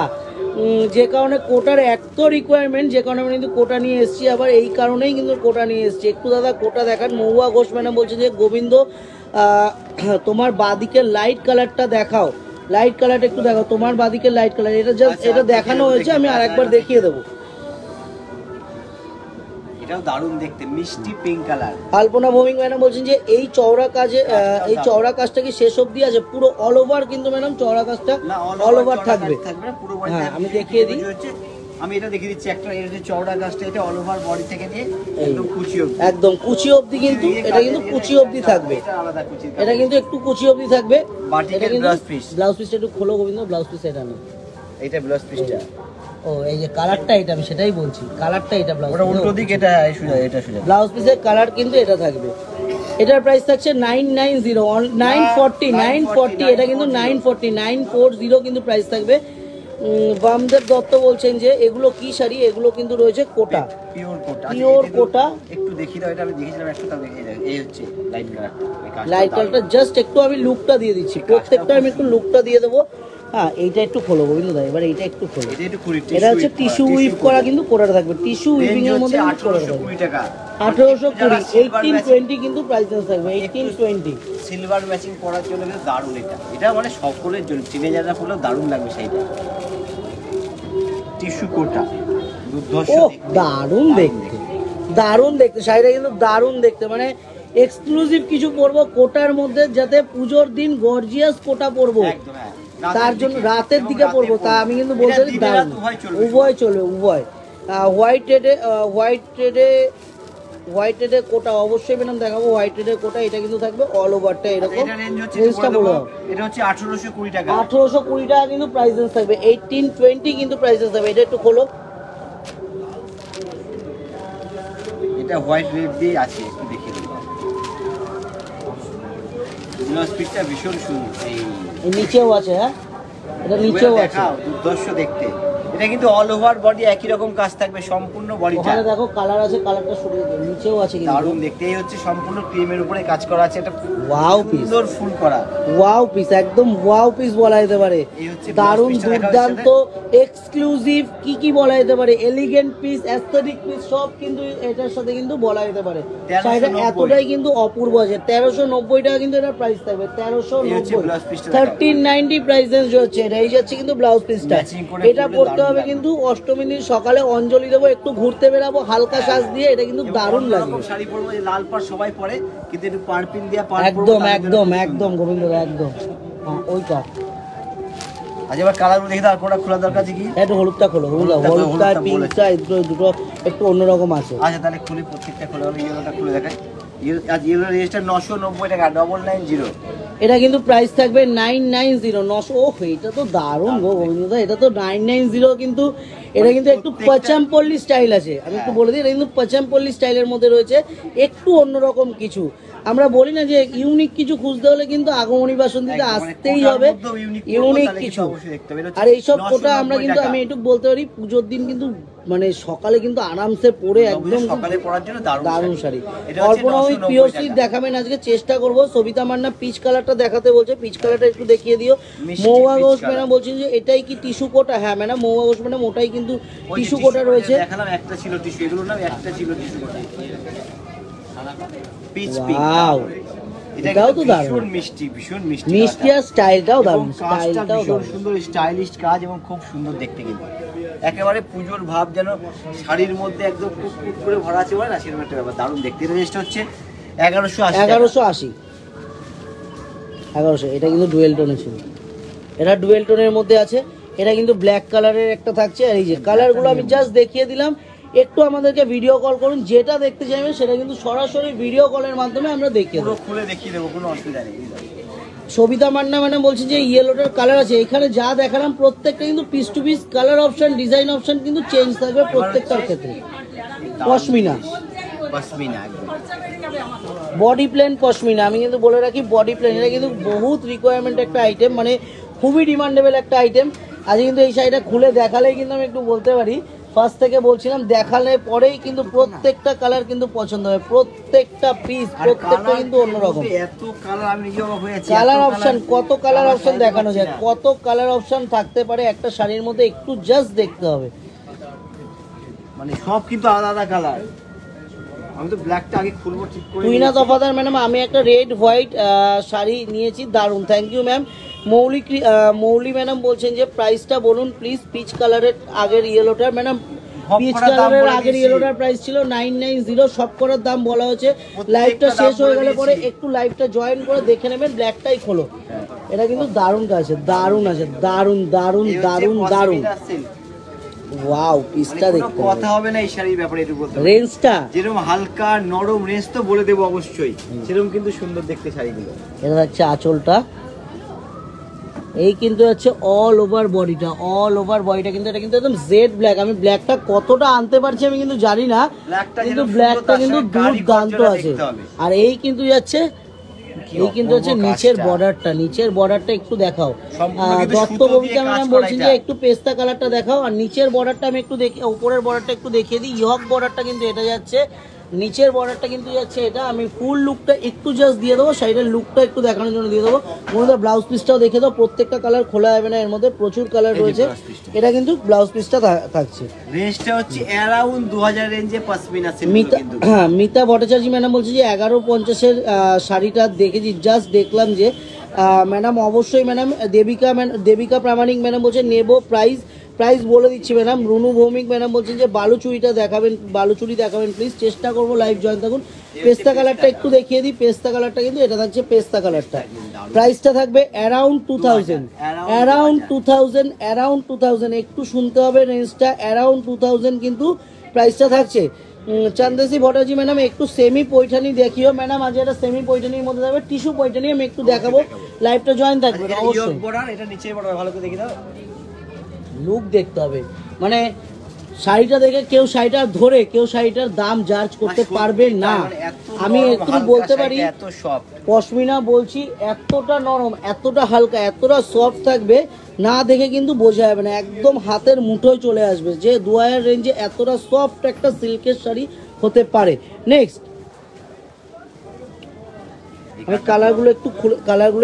Speaker 2: যে কারণে কোটার এত রিকোয়ারমেন্ট, যে কারণে আমি কিন্তু কোটা নিয়ে এসেছি, আবার এই কারণেই কিন্তু কোটা নিয়ে এসেছি। একটু দাদা কোটা দেখান। মহুয়া ঘোষ ম্যাডাম বলছে যে গোবিন্দ তোমার বাদিকের লাইট কালারটা দেখাও, লাইট কালারটা একটু দেখাও, তোমার বাদিকে লাইট কালার। এটা জাস্ট এটা দেখানো হয়েছে, আমি আরেকবার দেখিয়ে দেবো।
Speaker 1: এটাও দারুণ দেখতে, মিষ্টি পিঙ্ক কালার।
Speaker 2: আলপনা ভৌমিক ম্যাডাম বলছেন যে এই চওড়া কাজে, এই চওড়া কাজটা কি শেষ অবধি আছে? পুরো অল ওভার কিন্তু ম্যাডাম চওড়া কাজটা অল ওভার থাকবে। হ্যাঁ, আমি দেখিয়ে দিই।
Speaker 1: আমি এটা দেখিয়ে দিচ্ছি একটা, এর যে চওড়া কাজটা এটা অল ওভার বডি থেকে নিয়ে একদম কুচি অবধি,
Speaker 2: একদম কুচি অবধি, কিন্তু এটা কিন্তু কুচি অবধি থাকবে,
Speaker 1: এটা আলাদা কুচি,
Speaker 2: এটা কিন্তু একটু কুচি অবধি থাকবে।
Speaker 1: বাটিকের ব্লাউজ পিস,
Speaker 2: ব্লাউজ পিসটা একটু খোলো গোবিন্দ, ব্লাউজ পিস এটা না,
Speaker 1: এটা ব্লাউজ পিসটা।
Speaker 2: ও এই যে কালারটা, এটা আমি সেটাই বলছি, কালারটা এটা ব্লাউজ,
Speaker 1: ওটা উল্টো দিক, এটা সোজা, এটা সোজা।
Speaker 2: ব্লাউজ পিসের কালার কিন্তু এটা থাকবে। এটার প্রাইস থাকছে 990, 940, এটা কিন্তু 940 কিন্তু প্রাইস থাকবে। বামদেব দত্ত বলছেন যে এগুলো কি শাড়ি, এগুলো কিন্তু রয়েছে কোটা,
Speaker 1: পিওর কোটা,
Speaker 2: পিওর কোটা।
Speaker 1: একটু দেখিয়ে দাও, এটা আমি দেখিয়েছিলাম একটা, তাহলে এই হচ্ছে লাইট কালারটা,
Speaker 2: লাইট কালারটা জাস্ট একটু আমি লুকটা দিয়ে দিচ্ছি, প্রত্যেকটা আমি একটু লুকটা দিয়ে দেবো। হ্যাঁ এইটা একটু খোলো গোবিন্দ দা, এবার এইটা একটু খোলো, এটা হচ্ছে টিস্যু উইপ করা, কিন্তু কোটাটা থাকবে টিস্যু উইপিং এর মধ্যে,
Speaker 1: 1820 টাকা,
Speaker 2: 1820, 1820 কিন্তু প্রাইস থাকবে, 1820।
Speaker 1: সিলভার ম্যাচিং করার জন্য কিন্তু দারুণ এটা, এটা মানে সকলের জন্য, টিনেজাররা পরলেও দারুণ লাগবে সেইটা। টিস্যু কোটা দুর্ধর্ষ,
Speaker 2: ও দারুণ দেখতে, দারুণ দেখতে শাড়িটা কিন্তু দারুণ দেখতে, মানে এক্সক্লুসিভ কিছু পরবো কোটার মধ্যে, যাতে পুজোর দিন গর্জিয়াস কোটা পরবো,
Speaker 1: একদম হ্যাঁ,
Speaker 2: তার জন্য রাতের দিকে পরবো, তা আমি কিন্তু বলতে পারি দারুণ, উভয় চলবে, উভয়। হোয়াইট রেডে কোটা অবশ্যই ম্যাডাম দেখাবো, হোয়াইট রেডের কোটা, এটা কিন্তু থাকবে অল ওভারটা এরকম। রেঞ্জটা বলে দাও,
Speaker 1: এটা হচ্ছে 1820 টাকা,
Speaker 2: 1820 টাকা কিন্তু প্রাইস থাকবে, 1820 কিন্তু প্রাইস থাকবে। এটা একটু খোলো,
Speaker 1: এটা হোয়াইট রেড দিয়ে আছে, একটু দেখিয়ে দিই, ব্লাউজ পিসটা ভীষণ সুন্দর, এই
Speaker 2: নিচেও আছে, হ্যাঁ এটা নিচেও আছে,
Speaker 1: দেখাও দুর্ধর্ষ দেখতে। এটা কিন্তু অল ওভার বডি একই রকম কাজ থাকবে, সম্পূর্ণ বডিটা।
Speaker 2: ওখানে দেখো কালার আছে, কালারটা সরিয়ে দাও, নিচেও আছে কিন্তু
Speaker 1: দারুণ দেখতে, এই হচ্ছে সম্পূর্ণ ক্রিমের উপরে কাজ করা আছে, এটা
Speaker 2: ওয়াও পিস,
Speaker 1: সুন্দর ফুল করা,
Speaker 2: ওয়াও পিস, একদম ওয়াও পিস বলা যেতে পারে,
Speaker 1: এই হচ্ছে
Speaker 2: দারুণ
Speaker 1: ব্লাউজ পিসটা
Speaker 2: দুর্দান্ত এক্সক্লুসিভ, কি বলা যেতে পারে, এলিগেন্ট পিস, অ্যাস্থেটিক পিস, সব কিন্তু এটার সাথে কিন্তু বলা যেতে পারে।
Speaker 1: 1390
Speaker 2: শাড়িটা এতটাই কিন্তু অপূর্ব আছে, 1390 টাকা কিন্তু এটার প্রাইস থাকবে, 1390,
Speaker 1: ব্লাউজ পিসটা
Speaker 2: 1390 প্রাইস রেঞ্জ হচ্ছে এটা। এই যাচ্ছে কিন্তু ব্লাউজ পিসটা,
Speaker 1: Matching করে
Speaker 2: এটা
Speaker 1: পরলে
Speaker 2: পড়তে
Speaker 1: দারুণ
Speaker 2: হবে
Speaker 1: লাগবে।
Speaker 2: কিন্তু অষ্টমী দিন সকালে অঞ্জলি দেবো, একটু ঘুরতে বেরাবো হালকা সাজ দিয়ে, এটা কিন্তু দারুণ লাগবে।
Speaker 1: শাড়ি পরবো, যে লাল পাড় সবাই পরে, কিন্তু একটু পাড়পিন দিয়ে পাড়
Speaker 2: একদম একদম একদম গোবিন্দ একদম, হ্যাঁ ওইটা।
Speaker 1: আজ এবার কালারগুলো দেখে দাও, আর কোনটা খোলা দরকার আছে কি?
Speaker 2: একটু হলুদটা খোলো, হলুদটা পিঙ্কটা দুটো একটু অন্যরকম আছে।
Speaker 1: আচ্ছা তাহলে খুলি, প্রত্যেকটা খোলা হবে, ইয়েলোটা খুলে দেখাই। আজ ইয়েলো রেঞ্জটা 990 টাকা, 990।
Speaker 2: এটা কিন্তু প্রাইস থাকবে 990, 900। ওহ এটা তো দারুণ গো গোবিন্দদা, এটা তো 990 কিন্তু। এটা কিন্তু একটু পচামপল্লি স্টাইল আছে, আমি একটু বলে দিই, এটা কিন্তু পচামপল্লি স্টাইলের মধ্যে রয়েছে, একটু অন্যরকম কিছু। আমরা বলি না যে ইউনিক কিছু খুঁজতে হলে কিন্তু আগমনী বাসন্তীতে আসতেই হবে, ইউনিক কিছু। আর এইসব কোটা আমরা কিন্তু, আমি একটু বলতে পারি, পুজোর দিন কিন্তু মানে সকালে কিন্তু আরামসে পরে একদম
Speaker 1: সকালে পরার জন্য
Speaker 2: দারুণ শাড়ি। কল্পনা ওই পিওর সিল্ক দেখাবেন আজকে, চেষ্টা করবো। সবিতা মান্না পিচ কালারটা দেখাতে বলছে, পিচ কালারটা একটু দেখিয়ে দিও। মহুয়া ঘোষ ম্যাডাম বলছেন যে এটাই কি টিস্যু কোটা? হ্যাঁ ম্যাডাম, মহুয়া ঘোষ ম্যাডাম ওটাই কিন্তু টিস্যু কোটা রয়েছে।
Speaker 1: দেখালাম একটা ছিল টিস্যু, এগুলো না একটা ছিল টিস্যু কোটা। পিচ
Speaker 2: ওয়াও, এটাও তো দারুণ
Speaker 1: মিষ্টি, ভীষণ মিষ্টি,
Speaker 2: মিষ্টি, আর স্টাইলটাও দারুণ, স্টাইলটাও
Speaker 1: ভীষণ সুন্দর, স্টাইলিশ কাজ এবং খুব সুন্দর দেখতে, কিন্তু একেবারে পুজোর ভাব, যেন শাড়ির মধ্যে একদম কুট করে ভরা আছে বলে না, সেরকম একটা ব্যাপার, দারুণ দেখতে। এটা রেঞ্জটা হচ্ছে 1180।
Speaker 2: 1180। এটা কিন্তু ডুয়েল টোনে ছিল, এটা ডুয়েল টোনের মধ্যে আছে। এটা কিন্তু ব্ল্যাক কালারের একটা থাকছে, আর এই যে কালারগুলো আমি জাস্ট দেখিয়ে দিলাম। একটু আমাদেরকে ভিডিও কল করুন, যেটা দেখতে চাইবেন সেটা কিন্তু সরাসরি ভিডিও কলের মাধ্যমে আমরা দেখিয়ে দেবো,
Speaker 1: খুলে দেখিয়ে দেবো, কোনো অসুবিধা নেই।
Speaker 2: সবিতা মান্না ম্যাডাম বলছে যে ইয়েলোটার কালার আছে, এখানে যা দেখালাম প্রত্যেকটা কিন্তু piece to piece colour option, design option কিন্তু চেঞ্জ থাকবে প্রত্যেকটার ক্ষেত্রে। পশমিনা, বডি প্লেন পশমিনা, আমি কিন্তু বলে রাখি বডি প্লেন, এটা কিন্তু বহুত রিকোয়ারমেন্ট একটা আইটেম, মানে খুবই ডিমান্ডেবল একটা আইটেম। আজ কিন্তু এই শাড়িটা খুলে দেখালেই কিন্তু আমি একটু বলতে পারি, ফার্স্ট থেকে বলছিলাম, দেখালে পরেই কিন্তু প্রত্যেকটা কালার কিন্তু পছন্দ হবে, প্রত্যেকটা পিস, প্রত্যেকটা কিন্তু অন্যরকম।
Speaker 1: এত কালার, আমি নিজে অবাক হয়ে যাচ্ছি,
Speaker 2: কালার অপশন, কত কালার অপশন দেখানো যায়, কত কালার অপশন থাকতে পারে একটা শাড়ির মধ্যে, একটু জাস্ট দেখতে হবে।
Speaker 1: মানে সব কিন্তু আলাদা আলাদা কালার। আমি তো ব্ল্যাকটা আগে খুলবো ঠিক করে।
Speaker 2: তুইনা দফাদার ম্যাডাম, আমি একটা রেড হোয়াইট শাড়ি নিয়েছি, দারুণ, thank you ma'am. Mouli madam বলছেন যে প্রাইসটা বলুন প্লিজ। পিচ কালারের আগের ইয়েলোটার ম্যাডাম, পিচ কালারের আগের ইয়েলোটার প্রাইস ছিল 990, সব করার দাম বলা হচ্ছে। লাইভটা শেষ হয়ে গেলে পরে একটু লাইভটা জয়েন করে দেখে নেবেন, ব্ল্যাকটাই খোলো। এটা কিন্তু দারুণ আছে, দারুণ আছে, দারুণ দারুণ দারুণ দারুণ। ওয়াও পিসটা
Speaker 1: মানে কোনো
Speaker 2: দেখতে
Speaker 1: কথা হবে না এই শাড়ির ব্যাপারে, একটু বলতে হবে।
Speaker 2: রেঞ্জটা
Speaker 1: যেরকম হালকা নরম রেঞ্জ তো বলে দেবো অবশ্যই, সেরকম কিন্তু সুন্দর দেখতে শাড়িগুলো।
Speaker 2: এটা হচ্ছে আঁচলটা, এই কিন্তু হচ্ছে অল ওভার বডিটা কিন্তু এটা কিন্তু একদম জেড ব্ল্যাক। আমি ব্ল্যাকটা কতটা আনতে পারছি আমি কিন্তু জানি না, কিন্তু ব্ল্যাকটা কিন্তু দুর্দান্ত আছে। আর এই কিন্তু যাচ্ছে, এই কিন্তু হচ্ছে নিচের বর্ডারটা একটু দেখাও। দত্ত ববিতা ম্যাডাম বলছেন যে একটু পেস্তা কালারটা দেখাও, আর নিচের বর্ডারটা আমি একটু দেখি, উপরের বর্ডারটা একটু দেখিয়ে দিই। ইহক বর্ডারটা কিন্তু এটা যাচ্ছে, নিচের বর্ডারটা কিন্তু যাচ্ছে এটা। আমি ফুল লুকটা একটু জাস্ট দিয়ে দেবো, সাইডের লুকটা একটু দেখানোর জন্য দিয়ে দেবো। মনে ব্লাউজ পিসটাও দেখে দাও, প্রত্যেকটা কালার খোলা যাবে না, এর মধ্যে প্রচুর কালার রয়েছে। এটা কিন্তু ব্লাউজ পিসটা থাকছে,
Speaker 1: রেঞ্জটা হচ্ছে অ্যারাউন্ড 2000 রেঞ্জে পশমিনা সিল্ক।
Speaker 2: হ্যাঁ, মিতা ভট্টাচার্য ম্যাডাম বলছে যে 1150-এর শাড়িটা দেখেছি, জাস্ট দেখলাম যে ম্যাডাম অবশ্যই ম্যাডাম। দেবিকা প্রামাণিক ম্যাডাম বলছে নেবো, প্রাইস বলে দিচ্ছি ম্যাডাম। রুনু ভৌমিক ম্যাডাম বলছেন যে বালুচুরি দেখাবেন প্লিজ, চেষ্টা করবো, লাইভ জয়েন থাকুন। পেস্তা কালারটা একটু দেখিয়ে দিই, পেস্তা কালারটা কিন্তু এটা থাকছে পেস্তা কালারটা। প্রাইসটা থাকবে অ্যারাউন্ড 2000, একটু শুনতে হবে রেঞ্জটা, অ্যারাউন্ড 2000 কিন্তু প্রাইসটা থাকছে। চন্দেসি ভট্টাচার্য ম্যাডাম একটু সেমি পৈঠানি দেখিও ম্যাডাম, আজ এটা সেমি পৈঠানির মধ্যে থাকবে, টিস্যু পৈঠানি আমি একটু দেখাবো, লাইভটা জয়েন থাকবে অবশ্যই।
Speaker 1: এটা নিচের বর্ডার ভালো করে দেখি দাও,
Speaker 2: লুক দেখতে হবে, মানে শাড়িটা দেখে কেউ শাড়িটা ধরে কেউ শাড়িটার দাম জাজ করতে পারবে না। আমি একটু বলতে পারি পশমিনা বলছি, এতটা নরম, এতটা হালকা, এতটা সফট থাকবে, না দেখে কিন্তু বোঝা যাবে না, একদম হাতের মুঠোয় চলে আসবে যে 2000 রেঞ্জে এতটা সফট একটা সিল্কের শাড়ি হতে পারে। নেক্সট আমি কালারগুলো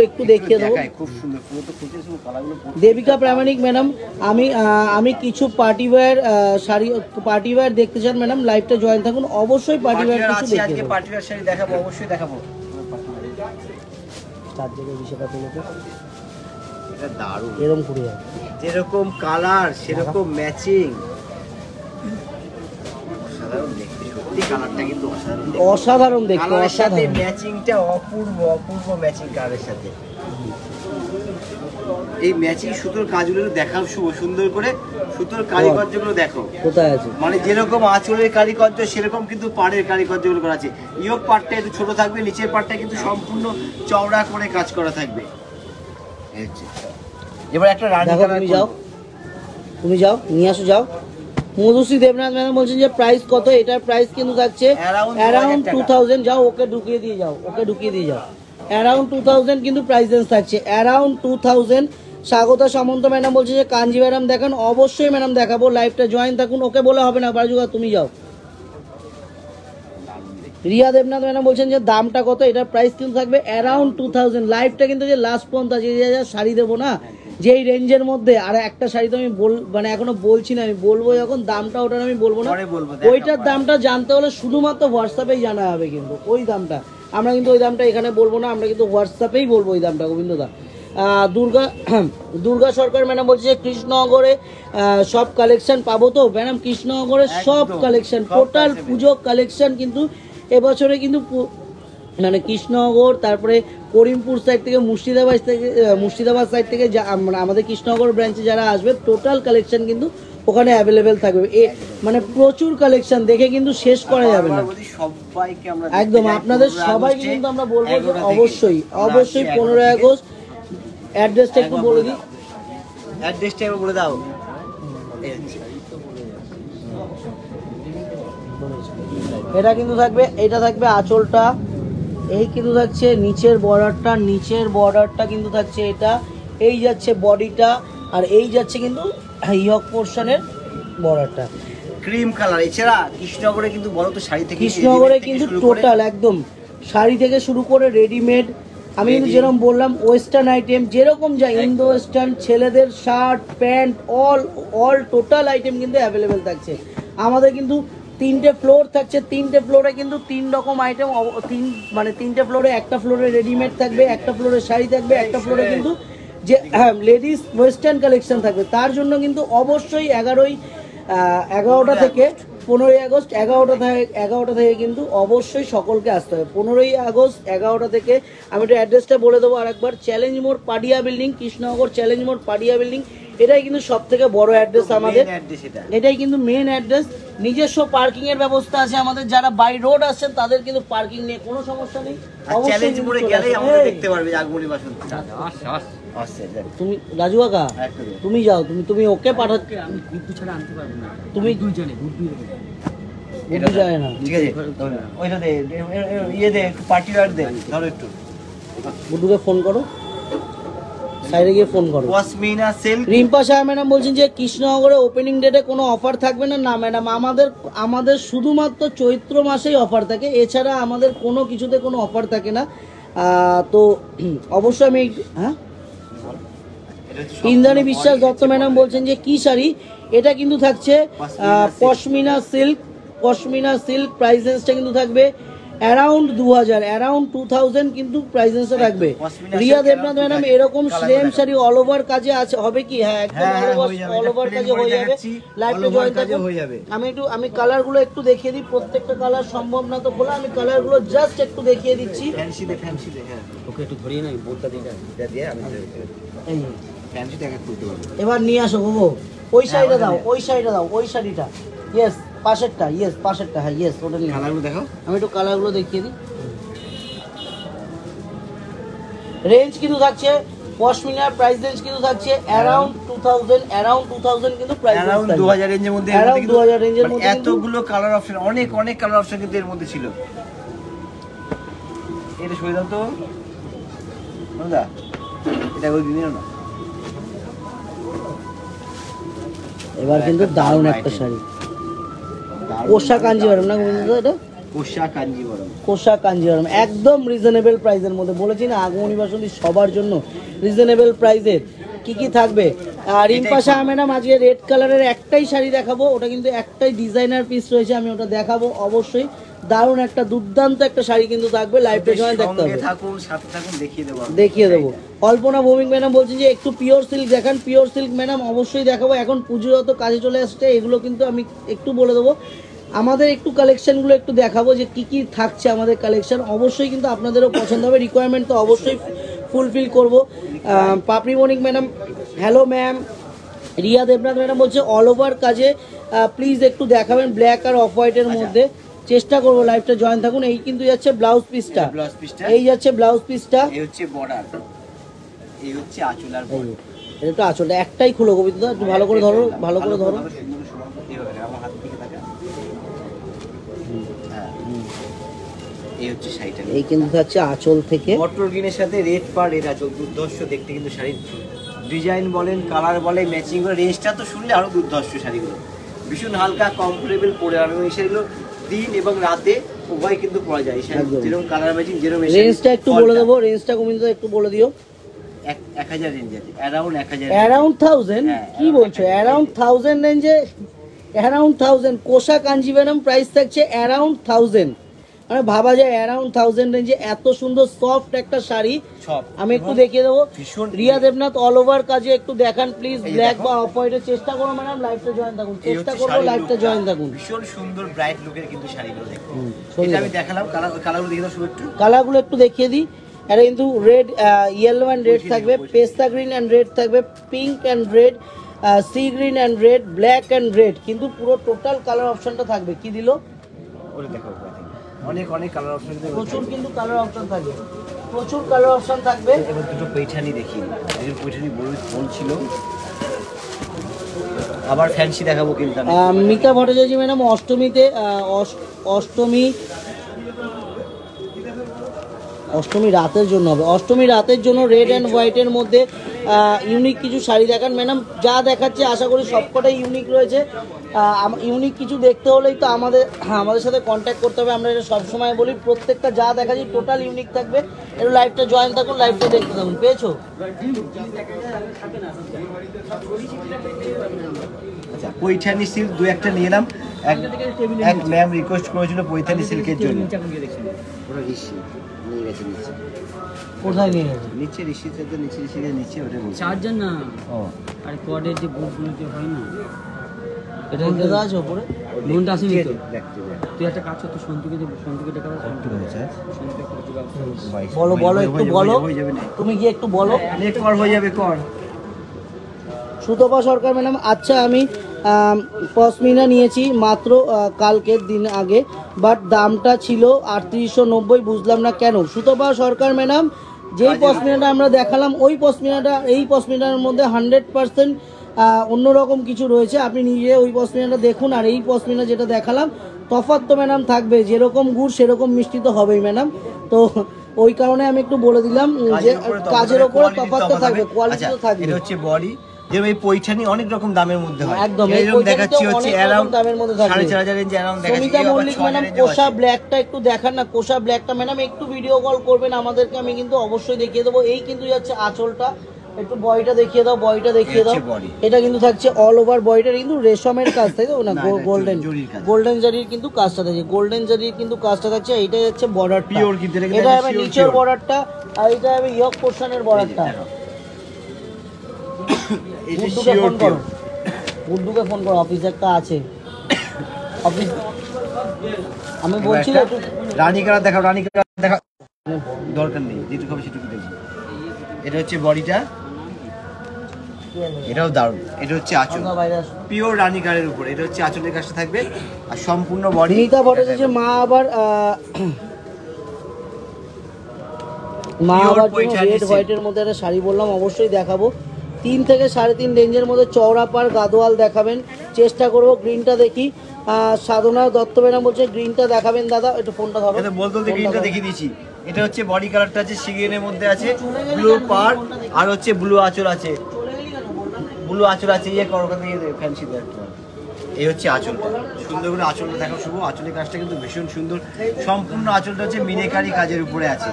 Speaker 2: একটু দেখিয়ে দেবো।
Speaker 1: খুব সুন্দর, পুরো তো খুঁজেছো কালারগুলো।
Speaker 2: দেবিকা প্রামাণিক ম্যাডাম আমি কিছু পার্টি ওয়্যার দেখতে চান ম্যাডাম, লাইভটা জয়েন থাকুন অবশ্যই। পার্টি ওয়্যার কিছু দেখিয়ে
Speaker 1: আজকে পার্টি ওয়্যার শাড়ি দেখাবো, অবশ্যই দেখাবো।
Speaker 2: চার জায়গায় বিষয়টা তুলে তো
Speaker 1: এটা দারুণ,
Speaker 2: এরকম করে যাবে,
Speaker 1: যেরকম কালার সেরকম ম্যাচিং, অসাধারণ দেখতে, সত্যি কালারটা কিন্তু
Speaker 2: অসাধারণ দেখতে,
Speaker 1: অসাধারণ ম্যাচিংটা, অপূর্ব ম্যাচিং কালারের সাথে। এই ম্যাচিং সুতোর কাজগুলো দেখাও সুন্দর করে, সুতোর কারিগর্যগুলো দেখো
Speaker 2: কোথায় আছে,
Speaker 1: মানে যেরকম আঁচলের কারিগর্য সেরকম কিন্তু পাড়ের কারিগর্যগুলো করা আছে। ইয়োগ পার্টটা একটু ছোট থাকবে, নিচের পার্টটা কিন্তু সম্পূর্ণ চওড়া করে কাজ করা থাকবে। এবার একটা রানী কালার,
Speaker 2: তুমি যাও নিয়ে আসো, যাও। মধুশ্রী দেবনাথ ম্যাডাম বলছেন যে প্রাইস কত, এটার প্রাইস কিন্তু থাকছে অ্যারাউন্ড 2000। যাও ওকে ঢুকিয়ে দিয়ে যাও, অ্যারাউন্ড 2000 কিন্তু প্রাইস রেঞ্জ থাকছে, অ্যারাউন্ড 2000। স্বাগতা সামন্ত ম্যাডাম বলছে যে কাঞ্জি ম্যাডাম দেখান, অবশ্যই ম্যাডাম দেখাবো, লাইভটা জয়েন থাকুন। ওকে বলে হবে না, বারজুগা তুমি যাও। রিয়া দেবনাথ ম্যাডাম বলছেন যে দামটা কত, এটার প্রাইস কিন্তু থাকবে অ্যারাউন্ড 2000। লাইভটা কিন্তু যে লাস্ট পর্যন্ত আছে, যে শাড়ি দেবো না যেই রেঞ্জের মধ্যে, আর একটা শাড়ি তো আমি মানে এখনো বলছি না, আমি বলবো যখন দামটা, ওটার আমি বলবো না, ওইটার দামটা জানতে হলে শুধুমাত্র হোয়াটসঅ্যাপেই জানা হবে। কিন্তু ওই দামটা আমরা কিন্তু ওই দামটা এখানে বলবো না, আমরা কিন্তু হোয়াটসঅ্যাপেই বলবো ওই দামটা। গোবিন্দদা দুর্গা সরকার ম্যাডাম বলছে যে কৃষ্ণনগরে সব কালেকশন পাবো তো ম্যাডাম, কৃষ্ণনগরের সব কালেকশন, টোটাল পুজো কালেকশন কিন্তু এবছরে কিন্তু মানে কৃষ্ণনগর, তারপরে করিমপুর সাইড থেকে, মুর্শিদাবাদ সাইড থেকে আমাদের কৃষ্ণনগর ব্রাঞ্চে যারা আসবে, টোটাল কালেকশন কিন্তু ওখানে অ্যাভেলেবেল থাকবে। মানে প্রচুর কালেকশন দেখে কিন্তু শেষ করা যাবে না একদম। আপনাদের সবাইকে কিন্তু আমরা বলবো যে অবশ্যই 15 আগস্ট। অ্যাড্রেসটা একটু বলে দিই,
Speaker 1: অ্যাড্রেসটা একটু বলে দাও।
Speaker 2: এটা কিন্তু থাকবে, এটা থাকবে আঁচলটা, এই কিন্তু থাকছে নিচের বর্ডারটা কিন্তু থাকছে এটা, এই যাচ্ছে বডিটা, আর এই যাচ্ছে কিন্তু ইয়ক পোর্শনের বর্ডারটা
Speaker 1: ক্রিম কালার। এছাড়া কৃষ্ণনগরে কিন্তু বলো তো শাড়ি থেকে,
Speaker 2: কৃষ্ণনগরে কিন্তু টোটাল একদম শাড়ি থেকে শুরু করে রেডিমেড, আমি কিন্তু যেরকম বললাম ওয়েস্টার্ন আইটেম, যেরকম যা ইন্দো ওয়েস্টার্ন, ছেলেদের shirt pant, all total item কিন্তু অ্যাভেলেবেল থাকছে। আমাদের কিন্তু 3টে ফ্লোর থাকছে, 3টে ফ্লোরে কিন্তু 3 রকম আইটেম, মানে 3টে ফ্লোরে, একটা ফ্লোরে রেডিমেড থাকবে, একটা ফ্লোরে শাড়ি থাকবে, একটা ফ্লোরে কিন্তু যে লেডিস ওয়েস্টার্ন কালেকশন থাকবে। তার জন্য কিন্তু অবশ্যই 11টা থেকে 15ই আগস্ট 11টা থেকে কিন্তু অবশ্যই সকলকে আসতে হবে। 15ই আগস্ট 11টা থেকে। আমি একটু অ্যাড্রেসটা বলে দেবো আরেকবার, চ্যালেঞ্জ মোড় পাডিয়া বিল্ডিং, কৃষ্ণনগর চ্যালেঞ্জ মোড় পাডিয়া বিল্ডিং। এটাই কিন্তু সব থেকে বড় অ্যাড্রেস আমাদের, এটাই কিন্তু মেন অ্যাড্রেস। নিজস্ব পার্কিং এর ব্যবস্থা আছে আমাদের, যারা বাই রোড আসছেন তাদের কিন্তু পার্কিং নিয়ে কোনো সমস্যা নেই।
Speaker 1: চ্যালেঞ্জ মোড়ে গেলেই আমরা দেখতে পারবে আগমনী বাসন্তী।
Speaker 2: তুমি রাজু কাকা তুমি যাও, তুমি ওকে পাঠাচ্ছ,
Speaker 3: আমি গুড্ডু ছাড়া আনতে পারবো না,
Speaker 2: তুমি
Speaker 3: দুইজনে গুড্ডু
Speaker 2: বুঝতে যায় না।
Speaker 1: ঠিক আছে, ওইটা দে, ইয়ে দে, পার্টি ওয়্যার দে, ধরো একটু।
Speaker 2: বুড্ডুকে ফোন করো, সাইডে গিয়ে ফোন করো।
Speaker 1: পশমিনা সিল্ক।
Speaker 2: রিম্পা শাহ ম্যাডাম বলছেন যে কৃষ্ণনগরে ওপেনিং ডেটে কোনো অফার থাকবে না। না ম্যাডাম, আমাদের শুধুমাত্র চৈত্র মাসেই অফার থাকে, এছাড়া আমাদের কোনো কিছুতে কোনো অফার থাকে না। তো অবশ্যই আমি হ্যাঁ, ইন্দ্রাণী বিশ্বাস দত্ত ম্যাডাম বলছেন যে কি শাড়ি, এটা কিন্তু থাকছে পশমিনা সিল্ক। প্রাইস রেঞ্জটা কিন্তু থাকবে অ্যারাউন্ড 2000 কিন্তু প্রাইস রেঞ্জটা থাকবে। রিয়া দেবনাথ ম্যাডাম এরকম সেম শাড়ি অল ওভার কাজে আছে, হবে কি? হ্যাঁ একদম অল ওভার কাজে হয়ে যাবে, লাইভটা জয়েন থাকবে। আমি কালারগুলো একটু দেখিয়ে দিই, প্রত্যেকটা কালার সম্ভব না তো খোলা, আমি কালারগুলো জাস্ট একটু দেখিয়ে দিচ্ছি।
Speaker 1: ফ্যান্সি দে, হ্যাঁ
Speaker 3: ওকে একটু ধরিয়ে না, বোর্ডটা দিয়ে
Speaker 1: দিয়ে আমি
Speaker 2: এই
Speaker 1: ফ্যান্সিটা একটা খুলতে পারবো।
Speaker 2: এবার নিয়ে আসো গো, ওই শাড়িটা দাও, ওই শাড়িটা, ইয়েস পাশেরটা, হ্যাঁ ইয়েস ওটা নিয়ে
Speaker 1: কালারগুলো দেখো।
Speaker 2: আমি একটু কালারগুলো দেখিয়ে দিই। রেঞ্জ কিন্তু থাকছে পশমিনার প্রাইস রেঞ্জ কিন্তু থাকছে অ্যারাউন্ড 2000 কিন্তু প্রাইস
Speaker 1: অ্যারাউন্ড 2000 রেঞ্জের মধ্যে,
Speaker 2: অ্যারাউন্ড 2000 রেঞ্জের মধ্যে
Speaker 1: এতগুলো কালার অপশন, অনেক কালার অপশন কিন্তু এর মধ্যে ছিল। এটা সরে দাও তো দাদা, এটা ওই দিনও না।
Speaker 2: এবার কিন্তু দারুণ একটা শাড়ি, কোষা কাঞ্জিভারম না গোবিন্দ, এটা কোষা কাঞ্জিভারম, একদম রিজনেবল প্রাইসের মধ্যে। বলেছি না আগমনী বাসন্তী সবার জন্য রিজনেবল প্রাইসের। কি থাকবে? রিম্পা শাহ ম্যাডাম আজকে রেড কালারের একটাই শাড়ি দেখাবো, ওটা কিন্তু একটাই ডিজাইনার পিস রয়েছে, আমি ওটা দেখাবো অবশ্যই। দারুণ একটা দুর্দান্ত একটা শাড়ি কিন্তু থাকবে, লাইভটা জয়েন দেখতে হবে, দেখিয়ে দেবো। কল্পনা ভৌমিক ম্যাডাম বলছেন যে একটু পিওর সিল্ক দেখান। পিওর সিল্ক ম্যাডাম অবশ্যই দেখাবো, এখন পুজো যত কাজে চলে আসছে এগুলো কিন্তু আমি একটু বলে দেবো। আমাদের একটু কালেকশনগুলো একটু দেখাবো যে কি থাকছে আমাদের কালেকশন, অবশ্যই কিন্তু আপনাদেরও পছন্দ হবে, রিকোয়ারমেন্ট তো অবশ্যই ফুলফিল করব। Papri Monik madam hello ma'am. Riya Debnath madam বলছে অল ওভার কাজে প্লিজ একটু দেখাবেন ব্ল্যাক আর অফ হোয়াইটের মধ্যে, চেষ্টা করবো, লাইভটা জয়েন থাকুন। এই কিন্তু যাচ্ছে ব্লাউজ পিসটা, এই যাচ্ছে ব্লাউজ পিসটা,
Speaker 1: এই হচ্ছে বর্ডার, এই হচ্ছে আঁচল আর বর্ডার।
Speaker 2: এটা তো আঁচলটা একটাই খুলো গোবিন্দ, একটু ভালো করে ধরো, ভালো করে ধরো।
Speaker 1: এই হচ্ছে শাড়িটা,
Speaker 2: এই কিন্তু থাকছে আঁচল থেকে
Speaker 1: মটর গ্রিনের সাথে রেড পার রেড আঁচল, দুর্ধর্ষ দেখতে কিন্তু শাড়ির ডিজাইন বলেন, কালার বলে, ম্যাচিং করে, রেঞ্জটা তো শুনলে আরো দুর্ধর্ষ। শাড়িগুলো ভীষণ হালকা কমফোর্টেবল পরে, আর এই শাড়িগুলো দিন এবং রাতে উভয় কিন্তু পরা যায়। যেরকম কালার ম্যাচিং, যেরকম
Speaker 2: রেঞ্জটা একটু বলে দেবো, রেঞ্জটা গোবিন্দ একটু বলে দিও।
Speaker 1: 1000 রেঞ্জ আছে, অ্যারাউন্ড 1000,
Speaker 2: অ্যারাউন্ড 1000 কি বলছো? অ্যারাউন্ড 1000 রেঞ্জে, অ্যারাউন্ড 1000 কোষা কাঞ্জিভারম প্রাইস থাকছে অ্যারাউন্ড 1000, মানে ভাবা যায় অ্যারাউন্ড 1000 রেঞ্জে এত সুন্দর সফট একটা শাড়ি। আমি একটু দেখিয়ে দেবো। রিয়া দেবনাথ অল ওভার কাজে একটু দেখান প্লিজ, ব্ল্যাক বা অফ হোয়াইটের চেষ্টা করো ম্যাডাম, লাইভটা জয়েন থাকুন, চেষ্টা করবো লাইভটা জয়েন থাকুন।
Speaker 1: ভীষণ সুন্দর ব্রাইট লুকের কিন্তু শাড়িগুলো দেখতে, এটা আমি দেখালাম। কালারগুলো দেখিয়ে দাও শুধু একটু,
Speaker 2: কালারগুলো একটু দেখিয়ে দিই। এটা কিন্তু রেড, ইয়েলো অ্যান্ড রেড থাকবে, পেস্তা গ্রিন অ্যান্ড রেড থাকবে, pink and red, sea green and red, black and red, কিন্তু পুরো টোটাল কালার অপশনটা থাকবে। কি দিল
Speaker 1: ওটা দেখো, অনেক কালার অপশন,
Speaker 2: প্রচুর কিন্তু কালার অপশন থাকবে, প্রচুর কালার অপশন থাকবে।
Speaker 1: এবার দুটো পৈঠানি দেখি, এই পৈঠানি বলছিল, আবার ফ্যান্সি দেখাবো কিন্তু।
Speaker 2: মিতা ভট্টাচার্য ম্যাডাম অষ্টমী রাতের জন্য হবে, অষ্টমী রাতের জন্য রেড অ্যান্ড হোয়াইটের মধ্যে ইউনিক কিছু শাড়ি দেখান ম্যাডাম। যা দেখাচ্ছে আশা করি সবকটাই ইউনিক রয়েছে। ইউনিক কিছু দেখতে হলেই তো আমাদের সাথে কন্ট্যাক্ট করতে হবে, আমরা এটা সবসময় বলি, প্রত্যেকটা যা দেখাচ্ছি টোটাল ইউনিক থাকবে। একটু লাইভটা জয়েন থাকুন, লাইভটা দেখতে থাকুন। পেয়েছো?
Speaker 1: আচ্ছা, পৈঠানি সিল্ক দু একটা নিয়ে এলাম। এক ম্যাম রিকোয়েস্ট করেছিল পৈঠানি সিল্কের জন্য, ওরা ঋষি নিয়ে গেছে নিচে।
Speaker 2: কোথায় নিয়ে গেছে?
Speaker 1: নিচে ঋষিতে, তো নিচে নিচে ওটা বলছে
Speaker 3: চার্জার না,
Speaker 1: ও
Speaker 3: আর কোয়াডের যে বোর্ডগুলো যে হয় না,
Speaker 2: এটা দেওয়া আছে ওপরে,
Speaker 3: নুনটা আসেনি তো?
Speaker 1: দেখতে দেখ।
Speaker 3: তুই একটা কাজ কর, তুই সন্তুকে টাকা
Speaker 1: একটু হয়েছে।
Speaker 3: সন্তুকে একটা দিবা।
Speaker 2: বলো বলো একটু বলো,
Speaker 1: হয়ে যাবে না।
Speaker 2: তুমি গিয়ে একটু বলো।
Speaker 1: নে কর, হয়ে যাবে, কর।
Speaker 2: সুতপা সরকার ম্যাডাম, আচ্ছা আমি পশমিনা নিয়েছি মাত্র কালকের দিন আগে, বাট দামটা ছিল 3890, বুঝলাম না কেন। সুতপা সরকার ম্যাডাম, যেই পশমিনাটা আমরা দেখালাম ওই পশমিনাটা এই পশমিনার মধ্যে 100% অন্যরকম কিছু রয়েছে। আপনি নিজে ওই পশমিনাটা দেখুন, আর এই পশমিনা যেটা দেখালাম তফাৎ তো ম্যাডাম থাকবে, যেরকম গুড় সেরকম মিষ্টি তো হবেই ম্যাডাম। তো ওই কারণে আমি একটু বলে দিলাম যে কাজের ওপরে তফাৎ তো থাকবে, কোয়ালিটি তো থাকবে।
Speaker 1: এটা হচ্ছে বডি, যেমন এই পৈঠানি অনেক রকম দামের মধ্যে হয়।
Speaker 2: একদম, এই
Speaker 1: এরকম দেখাচ্ছি
Speaker 2: পৈঠানি তো
Speaker 1: হচ্ছে
Speaker 2: অনেক রকম
Speaker 1: অ্যারাউন্ড
Speaker 2: দামের মধ্যে থাকবে।
Speaker 1: 4500 রেঞ্জ অ্যারাউন্ড দেখাচ্ছি।
Speaker 2: সমিতা মল্লিক ম্যাডাম, কোষা ব্ল্যাকটা একটু দেখান না, কোষা ব্ল্যাকটা ম্যাডাম একটু ভিডিও কল করবেন আমাদেরকে, আমি কিন্তু অবশ্যই দেখিয়ে দেবো। এই কিন্তু যাচ্ছে আঁচলটা, একটু বডিটা দেখিয়ে দাও, বডিটা দেখিয়ে দাও। এটা কিন্তু থাকছে অল ওভার বডিটা কিন্তু রেশমের কাজ, তাই তো না? গোল্ডেন গোল্ডেন জারির কিন্তু কাজটা থাকছে, গোল্ডেন জারির কিন্তু কাজটা থাকছে। এইটা যাচ্ছে বর্ডার
Speaker 1: পিওর, কিন্তু
Speaker 2: এটা হবে নিচের বর্ডারটা, আর এটা হবে ইয়ক পোর্শনের বর্ডারটা। বুদ্ধুকে ফোন করো, বুদ্ধুকে ফোন করো, অফিস একটা আছে, অফিস। আমি বলছি একটু
Speaker 1: রানী কালার দেখাও, রানী কালার দেখাও, দরকার নেই, যেটুকু হবে সেটুকু দেখো। এটা হচ্ছে বডিটা, এটাও দারুণ। এটা হচ্ছে আঁচল, পিওর রানী কালারের উপরে। এটা হচ্ছে আঁচলের কাজটা থাকবে, আর সম্পূর্ণ বডি।
Speaker 2: নীতা ভট্টাচার্য মা আবার রেড হোয়াইটের মধ্যে একটা শাড়ি বললাম, অবশ্যই দেখাবো। 3 থেকে 3.5 রেঞ্জের মধ্যে চওড়া পাড় গাদোয়াল দেখাবেন, চেষ্টা করবো। গ্রিনটা দেখি, সাধনা দত্ত ম্যাডাম বলছে গ্রিনটা দেখাবেন দাদা, একটু ফোনটা ধরো।
Speaker 1: এটা বলতে গ্রিনটা দেখিয়ে দিয়েছি। এটা হচ্ছে বডি কালারটা আছে সিগিনের মধ্যে আছে, ব্লু পাড়, আর হচ্ছে ব্লু আঁচল আছে, ব্লু আঁচল আছে। ইয়ে করো, ওখান থেকে ফ্যান্সি দেখ। এই হচ্ছে আঁচলটা, সুন্দর করে আঁচলটা দেখো শুভ। আঁচলের কাজটা কিন্তু ভীষণ সুন্দর, সম্পূর্ণ আঁচলটা হচ্ছে মিনেকারি কাজের উপরে আছে।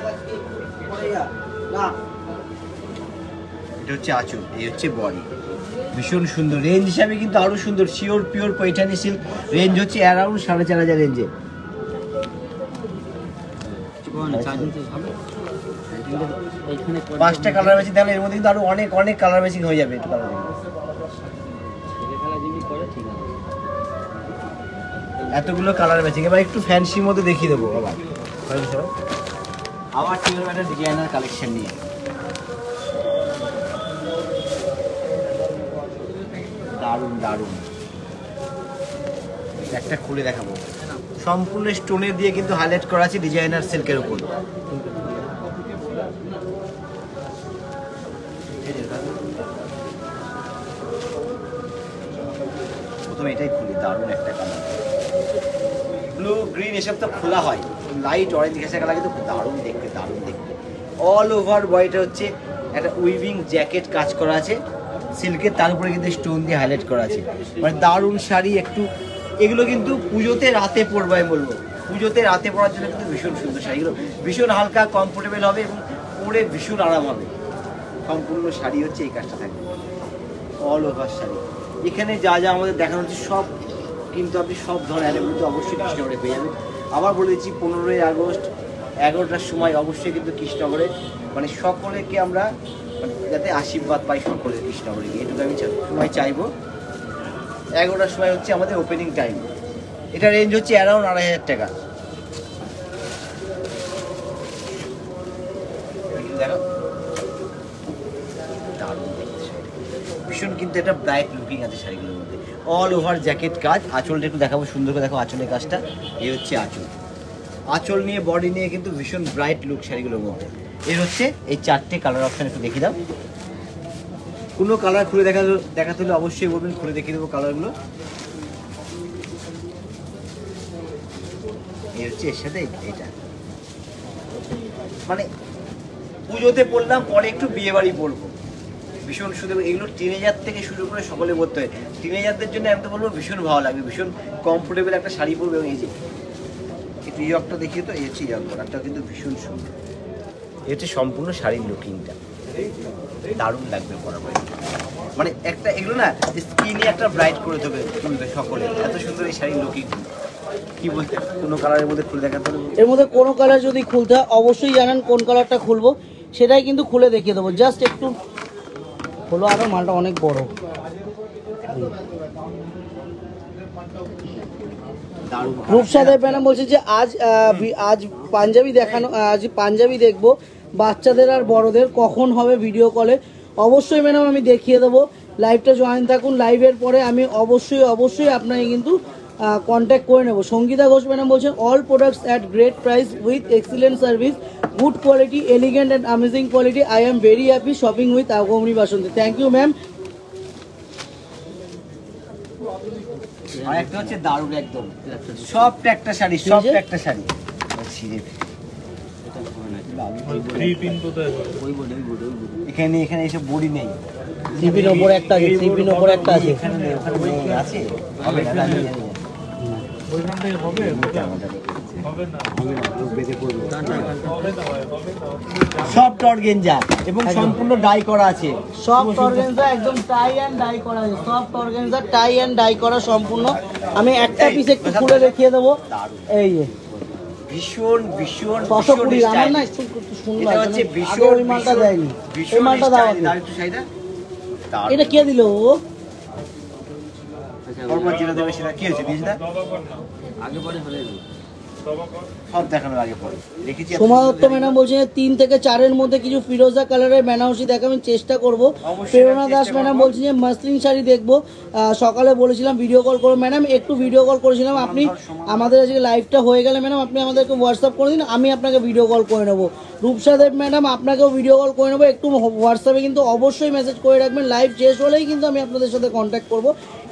Speaker 1: এটা হচ্ছে আঁচল, এই হচ্ছে বডি, ভীষণ সুন্দর। রেঞ্জ হিসাবে কিন্তু আরো সুন্দর, sure pure Paithani silk. Range হচ্ছে অ্যারাউন্ড 4500 রেঞ্জে। 5টা কালার ম্যাচিং, তাহলে এর মধ্যে কিন্তু আরো অনেক অনেক কালার ম্যাচিং হয়ে যাবে। একটু কালার এতগুলো কালার ম্যাচিং, এবার একটু ফ্যান্সির মধ্যে দেখিয়ে দেবো। আবার ঠিক হবে একটা ডিজাইনার কালেকশন নিয়ে। দারুণ দারুণ, একটা খুলে দেখাবো। সম্পূর্ণ স্টোনের দিয়ে কিন্তু হাইলাইট করা আছে ডিজাইনার সিল্কের উপর। প্রথমে এটাই খুলি, দারুণ একটা কালার, ব্লু গ্রিন এসব তো খোলা হয়, লাইট অরেঞ্জ ঘেঁষা কালার কিন্তু দারুণ দেখতে, দারুণ দেখতে। অল ওভার বডিটা হচ্ছে একটা উইভিং জ্যাকেট কাজ করা আছে সিল্কের, তার উপরে কিন্তু স্টোন দিয়ে হাইলাইট করা আছে। মানে দারুণ শাড়ি। একটু এগুলো কিন্তু পুজোতে রাতে পরবো, আমি বলবো পুজোতে রাতে পরার জন্য কিন্তু ভীষণ সুন্দর শাড়িগুলো, ভীষণ হালকা কমফোর্টেবল হবে এবং পরে ভীষণ আরাম হবে। সম্পূর্ণ শাড়ি হচ্ছে এই কাজটা থাকবে, অল ওভার শাড়ি। এখানে যা যা আমাদের দেখানো হচ্ছে সব কিন্তু আপনি সব ধরনের অ্যাভেলেবল অবশ্যই কৃষ্ণনগরে পেয়ে যাবেন। আবার বলে দিচ্ছি 15ই আগস্ট 11টার সময় অবশ্যই কিন্তু কৃষ্ণনগরে, মানে সকলেকে আমরা যাতে আশীর্বাদ পাই সকলের কৃষ্ণনগরে গিয়ে, এটুকু আমি সময় চাইবো। 11টার সময় হচ্ছে আমাদের ওপেনিং টাইম। এটা রেঞ্জ হচ্ছে অ্যারাউন্ড 2500 টাকা। দেখো দারুণ দেখতে, ভীষণ কিন্তু এটা ব্রাইট লুকিং আছে শাড়িগুলোর মধ্যে। অল ওভার জ্যাকেট কাজ, আঁচলটা একটু দেখাবো সুন্দর করে, দেখো আঁচলের কাজটা। এই হচ্ছে আঁচল, আঁচল নিয়ে বডি নিয়ে কিন্তু ভীষণ ব্রাইট লুক শাড়িগুলোর মধ্যে। এর হচ্ছে এই 4টে কালার অপশান, একটু দেখিয়ে দাও। কোনো কালার খুলে দেখাতে হলে অবশ্যই বলবেন, খুলে দেখিয়ে দেবো কালারগুলো। এই হচ্ছে এর সাথে এটা, মানে পুজোতে পরলাম, পরে একটু বিয়ে বাড়ি পরবো, ভীষণ সুন্দর। এগুলো টিনেজার থেকে শুরু করে সকলে পরতে হয়। টিনেজারদের জন্য আমি তো বলবো ভীষণ ভালো লাগবে, ভীষণ কমফোর্টেবল একটা শাড়ি পরবে। এবং এই যে একটু ইয়কটা দেখিয়ে তো, এই হচ্ছে ইয়ক প্রোডাক্টটা কিন্তু ভীষণ সুন্দর। এই হচ্ছে সম্পূর্ণ শাড়ির লুকিংটা, দারুণ লাগবে পরার পরে। মানে একটা এগুলো না স্কিনে একটা ব্রাইট করে দেবে তুলবে সকলে, এত সুন্দর এই শাড়ির লুকিং। কি বলতে কোনো কালারের মধ্যে খুলে দেখাতে হবে?
Speaker 2: এর মধ্যে কোনো কালার যদি খুলতে হয় অবশ্যই জানান কোন কালারটা খুলবো, সেটাই কিন্তু খুলে দেখিয়ে দেবো। জাস্ট একটু হলো, আরও মালটা অনেক বড়। রূপসাদের ম্যাডাম বলছে যে আজ পাঞ্জাবি দেখানো, আজ পাঞ্জাবি দেখবো বাচ্চাদের আর বড়দের, কখন হবে ভিডিও কলে? অবশ্যই ম্যাডাম আমি দেখিয়ে দেবো, লাইভটা জয়েন থাকুন। লাইভের পরে আমি অবশ্যই আপনাকে কিন্তু কন্ট্যাক্ট করে নেব। সঙ্গীতা ঘোষ ম্যাডাম বলছেন all products at great price with excellent service, good quality, elegant and amazing quality. I am very happy shopping with Agomoni Basanti. Thank you ma'am.
Speaker 1: আর একটা হচ্ছে দারুণ একদম সফট একটা শাড়ি, এখানে এসে বড়ি নেই,
Speaker 2: থ্রিপির ওপর একটা আছে, থ্রিপির ওপর একটা আছে।
Speaker 1: এখানে নেই, ওখানে নেই, আছে হবে না, আমি জানি না। সফট অর্গানজা এবং সম্পূর্ণ ডাই করা আছে।
Speaker 2: সফট অর্গানজা একদম টাই অ্যান্ড ডাই করা আছে, soft organza tie and dye করা সম্পূর্ণ। আমি একটা পিস একটু খুলে দেখিয়ে দেবো। এই যে
Speaker 1: ভীষণ
Speaker 2: ছশো কুড়ি, আমার না একটু সুন্দর,
Speaker 1: এটা হচ্ছে
Speaker 2: আগে ওই মালটা দেয়নি, এই মালটা দাও। এটা কে দিল? ও
Speaker 1: যেটা দেবে সেটা কি হয়েছে দিয়েছে আগে পরে হলে সব দেখানোর আগে পরে দেখেছি।
Speaker 2: সোমা দত্ত ম্যাডাম বলছেন 3 থেকে 4-এর মধ্যে কিছু ফিরোজা কালারের বেনারসি দেখাবেন, চেষ্টা করব। প্রেরণা দাস ম্যাডাম বলছেন যে মাসলিন শাড়ি দেখবো, সকালে বলেছিলাম ভিডিও কল করবো। ম্যাডাম একটু ভিডিও কল করেছিলাম, আপনি আমাদের আজকে লাইভটা হয়ে গেলে ম্যাডাম আপনি আমাদেরকে হোয়াটসঅ্যাপ করে দিন, আমি আপনাকে ভিডিও কল করে নেবো। রূপসাদেব ম্যাডাম আপনাকেও ভিডিও কল করে নেবো, একটু হোয়াটসঅ্যাপে কিন্তু অবশ্যই মেসেজ করে রাখবেন। লাইভ শেষ হলেই কিন্তু আমি আপনাদের সাথে কন্ট্যাক্ট করব,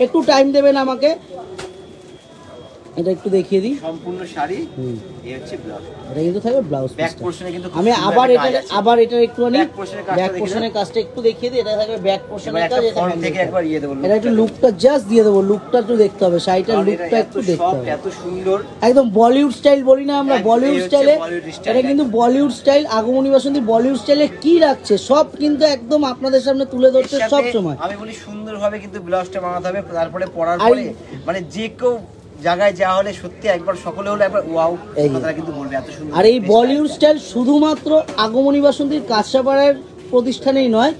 Speaker 2: একটু টাইম দেবেন আমাকে। এটা একটু দেখিয়ে দিই
Speaker 1: সম্পূর্ণ শাড়ি, এই হচ্ছে ব্লাউজ,
Speaker 2: এটা কিন্তু থাকবে ব্লাউজ
Speaker 1: ব্যাক পোরশনে কিন্তু
Speaker 2: আমি আবার এটা একটুখানি ব্যাক পোরশনের কাজটা একটু দেখিয়ে দিই। এটা থাকবে ব্যাক পোরশনের কাজ, এটা
Speaker 1: ফ্রন্ট থেকে একবার ইয়ে দেব,
Speaker 2: এটা একটু লুকটা জাস্ট দিয়ে দেবো, লুকটা একটু দেখতে হবে, শাড়িটার লুকটা একটু দেখতে হবে।
Speaker 1: এত সুন্দর
Speaker 2: একদম বলিউড স্টাইল বলি না আমরা, বলিউড স্টাইলে, এটা কিন্তু বলিউড স্টাইল। আগমনী বাসন্তী বলিউড স্টাইলে কি রাখছে সব কিন্তু একদম আপনাদের সামনে তুলে ধরতে সব সময়।
Speaker 1: আমি বলি সুন্দরভাবে কিন্তু ব্লাউজটা বানাতে হবে, তারপরে পরার পরে মানে যে কেউ জায়গায় যা হলে সত্যি একবার সকলে হলে একবার ওয়াও কথাটা কিন্তু বলবে, এত সুন্দর।
Speaker 2: আর এই বলিউড স্টাইল শুধুমাত্র আগমনী বাসন্তীর কাঁচরাপাড়ার প্রতিষ্ঠানেই নয়,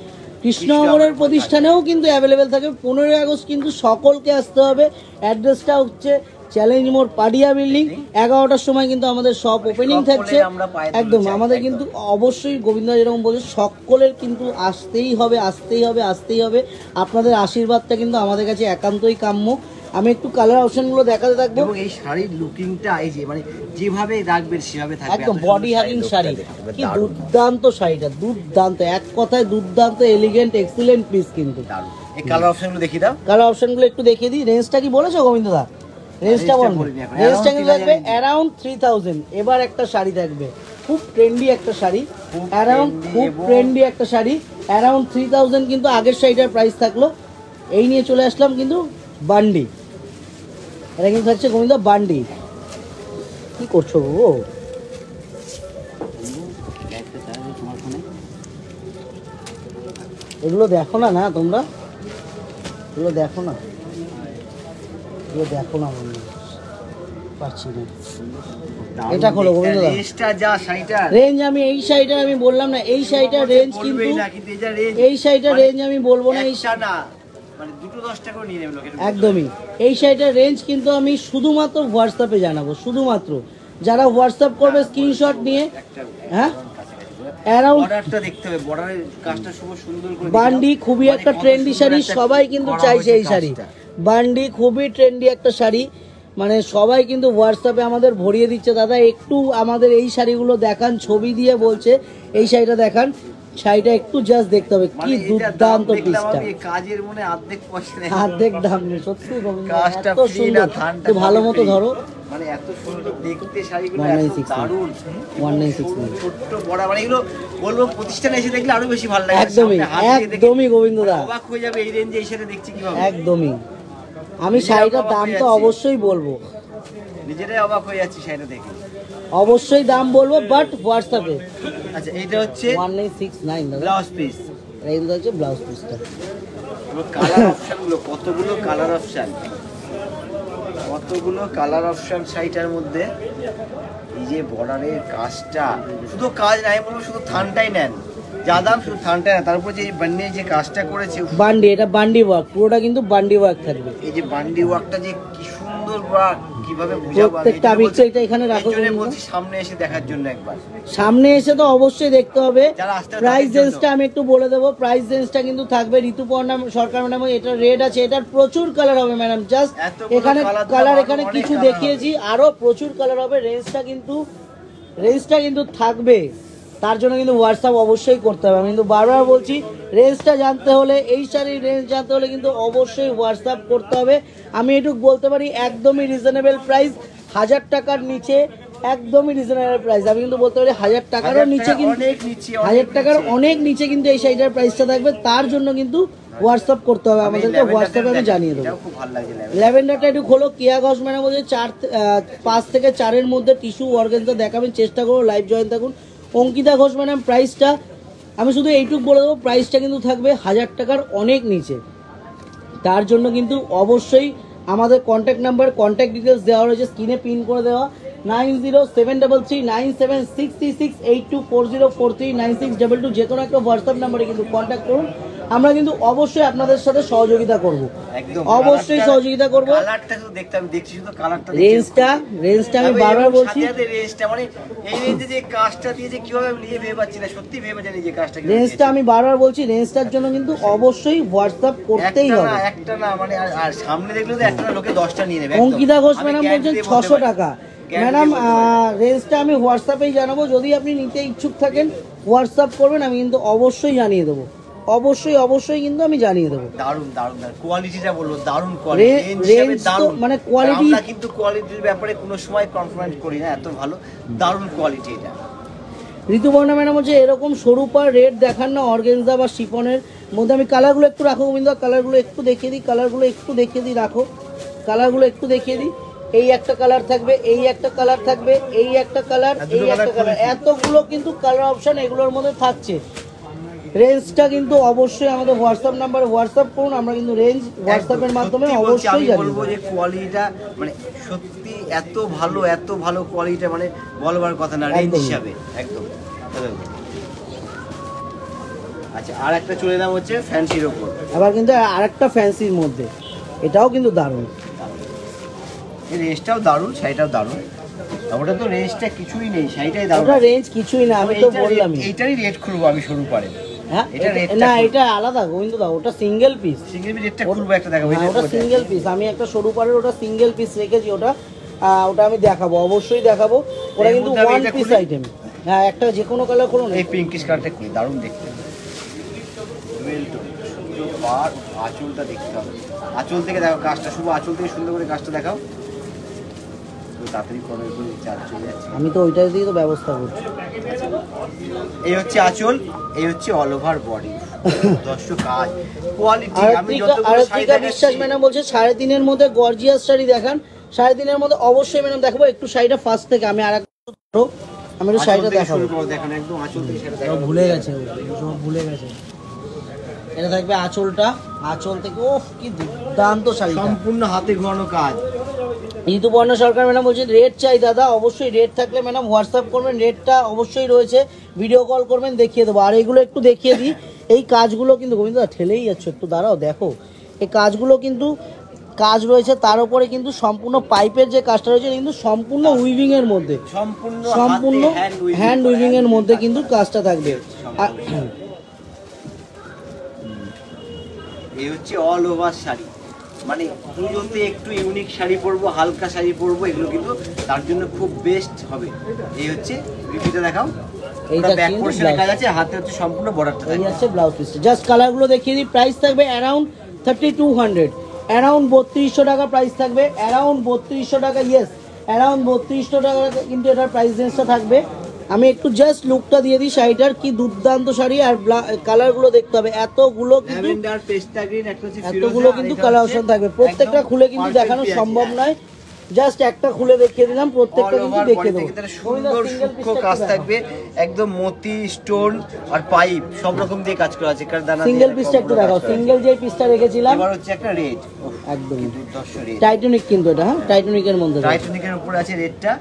Speaker 2: কৃষ্ণনগরের প্রতিষ্ঠানেও কিন্তু অ্যাভেলেবেল থাকে। 15ই আগস্ট কিন্তু সকলকে আসতে হবে। অ্যাড্রেসটা হচ্ছে চ্যালেঞ্জ মোড়, পাডিয়া বিল্ডিং। 11টার সময় কিন্তু আমাদের শপ ওপেনিং থাকছে। একদম আমাদের কিন্তু অবশ্যই গোবিন্দ যেরকম বলছে সকলের কিন্তু আসতেই হবে। আপনাদের আশীর্বাদটা কিন্তু আমাদের কাছে একান্তই কাম্য। আমি একটু কালার অপশনগুলো দেখাতে থাকবো।
Speaker 1: এবং এই শাড়ির লুকিংটা এই যে মানে যেভাবে রাখবেন সেভাবে থাকবে,
Speaker 2: একদম বডি হ্যাগিং শাড়ি। কি দুর্দান্ত শাড়িটা, দুর্দান্ত, এক কথায় দুর্দান্ত, এলিগেন্ট, এক্সিলেন্ট পিস কিন্তু।
Speaker 1: এই কালার অপশনগুলো দেখিয়ে দাও,
Speaker 2: কালার অপশনগুলো একটু দেখিয়ে দিই। রেঞ্জটা কি বলেছো গোবিন্দদা? রেঞ্জটা বলুন। রেঞ্জটা কিন্তু থাকবে অ্যারাউন্ড 3000। এবার একটা শাড়ি থাকবে খুব ট্রেন্ডি একটা শাড়ি, অ্যারাউন্ড 3000 কিন্তু আগের শাড়িটার প্রাইস থাকলো। এই নিয়ে চলে আসলাম কিন্তু বান্ডি, এটা কিন্তু থাকছে গোবিন্দ বান্ডি। কি করছো গো? এগুলো দেখো না তোমরা, এগুলো দেখো না পাচ্ছি না। এটা খোলো গোবিন্দ দা, রেঞ্জ আমি এই শাড়িটার আমি বললাম না, এই শাড়িটার রেঞ্জ কিন্তু এই শাড়িটার রেঞ্জ আমি বলবো না, এই
Speaker 1: মানে দুটো 10 টাকা করে নিয়ে নেবে লোকে
Speaker 2: একদমই। এই শাড়িটার রেঞ্জ কিন্তু আমি শুধুমাত্র হোয়াটসঅ্যাপে জানাবো, শুধুমাত্র যারা হোয়াটসঅ্যাপ করবে স্ক্রিনশট নিয়ে। হ্যাঁ অ্যারাউন্ড
Speaker 1: বর্ডারটা দেখতে হবে, বর্ডারের কাজটা খুব সুন্দর করে।
Speaker 2: বান্ডি খুবই একটা ট্রেন্ডি শাড়ি, সবাই কিন্তু চাইছে এই শাড়ি। বান্ডি খুবই ট্রেন্ডি একটা শাড়ি, মানে সবাই কিন্তু হোয়াটসঅ্যাপে আমাদের ভরিয়ে দিচ্ছে, দাদা একটু আমাদের এই শাড়িগুলো দেখান, ছবি দিয়ে বলছে এই শাড়িটা দেখান। শাড়িটা একটু জাস্ট দেখতে হবে, কি দুর্দান্ত পিসটা,
Speaker 1: কাজের মনে
Speaker 2: অর্ধেক দাম নেই সত্যি এত সুন্দর। একটু ভালো মতো ধরো,
Speaker 1: মানে এত সুন্দর দেখতে শাড়িগুলো, এত দারুণ
Speaker 2: 1969
Speaker 1: ছোট্ট বড়, মানে এগুলো বলবো প্রতিষ্ঠানে এসে দেখলে আরো বেশি ভালো লাগে।
Speaker 2: একদমই গোবিন্দদা
Speaker 1: অবাক হয়ে যাবে এই রেঞ্জে এই শাড়ি দেখছি কিভাবে।
Speaker 2: একদমই, আমি শাড়িটার দাম তো অবশ্যই বলবো,
Speaker 1: নিজেরাই অবাক হয়ে যাচ্ছি শাড়িটা দেখে,
Speaker 2: অবশ্যই দাম বলবো বাট হোয়াটসঅ্যাপে।
Speaker 1: আচ্ছা এইটা হচ্ছে
Speaker 2: 1969 দাদা,
Speaker 1: ব্লাউজ পিস।
Speaker 2: এই হচ্ছে ব্লাউজ পিসটা।
Speaker 1: কালার অপশনগুলো কতগুলো কালার অপশন শাড়িটার মধ্যে। এই যে বর্ডারের কাজটা, শুধু কাজ নাই বলবো, শুধু থানটাই নেন যা দাম, শুধু থানটাই না, তারপর যে বান্ডি যে কাজটা করেছে বান্ডি,
Speaker 2: এটা বান্ডি ওয়ার্ক, পুরোটা কিন্তু বান্ডি ওয়ার্ক থাকবে।
Speaker 1: এই যে বান্ডি ওয়ার্কটা যে কি সুন্দর ওয়ার্ক, কি কিভাবে বোঝাবো,
Speaker 2: প্রত্যেকটা আবেগটা এটা এখানে রাখো,
Speaker 1: এর জন্য বলছি সামনে এসে দেখার জন্য একবার।
Speaker 2: সামনে এসে তো অবশ্যই দেখতে হবে।
Speaker 1: যারা আসতে হবে
Speaker 2: প্রাইস
Speaker 1: তাদের জন্য।
Speaker 2: রেঞ্জটা আমি একটু বলে দেবো, প্রাইস রেঞ্জটা কিন্তু থাকবে ঋতুপর্ণা সরকার ম্যাডাম, এটা রেড আছে, এটার প্রচুর কালার হবে ম্যাডাম, জাস্ট
Speaker 1: এতগুলো
Speaker 2: এখানে
Speaker 1: colour তো
Speaker 2: কালার
Speaker 1: আমার
Speaker 2: এখানে
Speaker 1: অনেক
Speaker 2: কিছু
Speaker 1: colour
Speaker 2: দেখিয়েছি, আরো প্রচুর কালার হবে। রেঞ্জটা কিন্তু থাকবে, তার জন্য কিন্তু হোয়াটসঅ্যাপ অবশ্যই করতে হবে। আমি কিন্তু বারবার বলছি, রেঞ্জটা জানতে হলে, এই শাড়ির রেঞ্জ জানতে হলে কিন্তু অবশ্যই হোয়াটসঅ্যাপ করতে হবে। আমি এটুকু বলতে পারি একদমই রিজনেবল প্রাইস, 1000 টাকার নিচে একদমই রিজনেবল প্রাইস। আমি কিন্তু বলতে পারি 1000 টাকারও নিচে, কিন্তু 1000 টাকার অনেক নিচে কিন্তু এই শাড়িটার প্রাইসটা থাকবে। তার জন্য কিন্তু হোয়াটসঅ্যাপ করতে হবে আমাদেরকে, হোয়াটসঅ্যাপে আমি জানিয়ে দেবো।
Speaker 1: খুব ভালো লাগছে
Speaker 2: ল্যাভেন্ডারটা একটু খোলো। কেয়া ঘোষ ম্যাডাম বলছে 5 থেকে 4-এর মধ্যে টিস্যু অর্গানজা দেখাবেন, চেষ্টা করো, লাইভ জয়েন থাকুন। অঙ্কিতা ঘোষ ম্যাডাম প্রাইসটা আমি শুধু এইটুকু বলে দেবো, প্রাইসটা কিন্তু থাকবে 1000 টাকার অনেক নিচে। তার জন্য কিন্তু অবশ্যই আমাদের কন্ট্যাক্ট নাম্বার, কন্ট্যাক্ট ডিটেলস দেওয়া রয়েছে স্ক্রিনে পিন করে দেওয়া, 90733976324240439622 যে কোনো একটা হোয়াটসঅ্যাপ নাম্বারে কিন্তু কন্ট্যাক্ট করুন। আমরা কিন্তু অবশ্যই আপনাদের সাথে সহযোগিতা করব, অবশ্যই সহযোগিতা করব।
Speaker 1: কালারটা শুধু দেখতে, আমি দেখছি শুধু কালারটা,
Speaker 2: রেঞ্জটা আমি বারবার বলছি,
Speaker 1: রেঞ্জটা মানে এই রেঞ্জে যে কাজটা দিয়েছে কিভাবে আমি নিজে ভেবে পাচ্ছি না, সত্যি ভেবে পাচ্ছি না যে কাজটা
Speaker 2: রেঞ্জটা আমি বারবার বলছি, রেঞ্জটার জন্য কিন্তু অবশ্যই হোয়াটসঅ্যাপ করতেই হবে।
Speaker 1: একটা না মানে আর সামনে দেখলে তো একটা না, লোকে 10টা নিয়ে নেবে।
Speaker 2: অঙ্কিতা ঘোষ ম্যাডাম বলছেন 600 টাকা। ম্যাডাম রেঞ্জটা আমি হোয়াটসঅ্যাপেই জানাবো, যদি আপনি নিতে ইচ্ছুক থাকেন হোয়াটসঅ্যাপ করবেন, আমি কিন্তু অবশ্যই জানিয়ে দেবো, অবশ্যই কিন্তু আমি জানিয়ে দেবো।
Speaker 1: দারুন কোয়ালিটিটা বলবো, দারুন কোয়ালিটি,
Speaker 2: মানে কোয়ালিটি,
Speaker 1: আমরা কিন্তু কোয়ালিটির ব্যাপারে কোনো সময় কনফারেন্স করি না, এত ভালো দারুন কোয়ালিটি এটা।
Speaker 2: ঋতুপর্ণা ম্যাডাম বলছে এরকম সরু পার রেড দেখান না, অর্গানজা বা শিফনের মধ্যে। আমি কালারগুলো একটু রাখো গোবিন্দ, কালারগুলো একটু দেখিয়ে দিই, রাখো কালারগুলো একটু দেখিয়ে দিই। এই একটা কালার থাকবে, এই একটা কালার থাকবে, এই একটা কালার, এই একটা কালার, এতগুলো কিন্তু কালার অপশন এগুলোর মধ্যে থাকছে। রেঞ্জটা কিন্তু অবশ্যই আমাদের হোয়াটসঅ্যাপ নাম্বার হোয়াটসঅ্যাপ করুন, আমরা কিন্তু রেঞ্জ হোয়াটসঅ্যাপের মাধ্যমে অবশ্যই জানি।
Speaker 1: বলবো যে কোয়ালিটিটা মানে সত্যি এত ভালো কোয়ালিটিটা মানে বলবার কথা না রেঞ্জ হিসাবে একদম। আচ্ছা, আর একটা চলে এলাম হচ্ছে ফ্যান্সির উপর,
Speaker 2: আবার কিন্তু আরেকটা ফ্যান্সির মধ্যে, এটাও কিন্তু দারুণ,
Speaker 1: এই রেঞ্জটাও দারুণ, শাড়িটাও দারুণ। ওটা তো রেঞ্জটা কিছুই নেই, শাড়িটাই দারুণ,
Speaker 2: ওটা রেঞ্জ কিছুই না, আমি তো বললাম
Speaker 1: এইটারই রেট খুলবো আমি শুরু করে।
Speaker 2: হ্যাঁ না, এটা আলাদা গোবিন্দ দা, ওটা সিঙ্গেল পিস,
Speaker 1: রেটটা খুলবো একটা দেখাবো,
Speaker 2: ওটা সিঙ্গেল পিস। আমি একটা সরু পাড়ের ওটা সিঙ্গেল পিস রেখেছি, ওটা আমি দেখাবো, অবশ্যই দেখাবো। ওটা কিন্তু ওয়ান পিস আইটেম। হ্যাঁ, একটা যে কোনো কালার করুন।
Speaker 1: এই পিঙ্কিশ কালারটা খুলি, দারুণ দেখতে। আর আঁচলটা দেখতে হবে, আঁচল থেকে দেখো কাজটা, শুভ আঁচল থেকে সুন্দর করে কাজটা দেখাও, তাড়াতাড়ি করে চলে যাচ্ছে।
Speaker 2: আমি তো ওইটাই দিয়ে তো ব্যবস্থা করছি।
Speaker 1: এই হচ্ছে আঁচল, এই হচ্ছে অল ওভার বডি, দর্শক কাজ কোয়ালিটি। আমি
Speaker 2: আরতিকা বিশ্বাস ম্যাডাম বলছে 3.5-এর মধ্যে গর্জিয়াস শাড়ি দেখান। 3.5-এর মধ্যে অবশ্যই ম্যাডাম দেখাবো। একটু শাড়িটা ফার্স্ট থেকে আমি আর আমি একটু শাড়িটা দেখাবো।
Speaker 1: দেখেন একদম আঁচল থেকে শাড়িটা
Speaker 2: দেখাবো, ভুলে গেছে, এটা থাকবে আঁচলটা, আঁচল থেকে ওফ কি দুর্দান্ত শাড়ি,
Speaker 1: সম্পূর্ণ হাতে ঘোরানো কাজ।
Speaker 2: ঋতুপর্ণা সরকার ম্যাডাম বলছেন রেট চাই দাদা, অবশ্যই রেট থাকলে ম্যাডাম হোয়াটসঅ্যাপ করবেন, রেটটা অবশ্যই রয়েছে, ভিডিও কল করবেন, দেখিয়ে দেবো। আর এগুলো একটু দেখিয়ে দিই, এই কাজগুলো কিন্তু গোবিন্দ ঠেলেই যাচ্ছে, একটু দাঁড়াও দেখো, এই কাজগুলো কিন্তু কাজ রয়েছে, তার উপরে কিন্তু সম্পূর্ণ পাইপের যে কাজটা রয়েছে কিন্তু সম্পূর্ণ উইভিং এর মধ্যে, সম্পূর্ণ হ্যান্ড উইভিং এর মধ্যে কিন্তু কাজটা থাকবে।
Speaker 1: এই হচ্ছে অল ওভার শাড়ি, মানে পুজোতে একটু ইউনিক শাড়ি পরবো, হালকা শাড়ি পরবো, এগুলো কিন্তু তার জন্য খুব বেস্ট হবে। এই হচ্ছে রিপিটে দেখাও, এইটা ব্যাক পোরশনে কাজ আছে, হাতে হচ্ছে সম্পূর্ণ বর্ডারটা থাকবে।
Speaker 2: এই আছে ব্লাউজ পিস, জাস্ট কালারগুলো দেখিয়ে দিই। প্রাইস থাকবে অ্যারাউন্ড 3200, অ্যারাউন্ড 3200 টাকা প্রাইস থাকবে, অ্যারাউন্ড 3200 টাকা, ইয়েস অ্যারাউন্ড 3200 টাকা কিন্তু এটার প্রাইস রেঞ্জটা থাকবে। আমি একটু জাস্ট লুকটা দিয়ে দিই শাড়িটার, কি দুর্দান্ত শাড়ি, আর কালারগুলো দেখতে হবে, এতগুলো কিন্তু কালার অপশন থাকবে, প্রত্যেকটা খুলে কিন্তু দেখানো সম্ভব নয়, জাস্ট একটা খুলে দেখিয়ে দিলাম, প্রত্যেকটা কিন্তু দেখিয়ে দেবো।
Speaker 1: সুন্দর সূক্ষ্ম কাজ থাকবে, একদম মতি স্টোন আর পাইপ সব রকম দিয়ে কাজ করা আছে।
Speaker 2: সিঙ্গেল পিসটা একটু দেখাও, সিঙ্গেল যে পিসটা রেখেছিলাম,
Speaker 1: এবার হচ্ছে একটা রেড,
Speaker 2: একদম টাইটানিক কিন্তু এটা, হ্যাঁ টাইটানিকের মধ্যে,
Speaker 1: টাইটানিকের উপরে আছে রেডটা,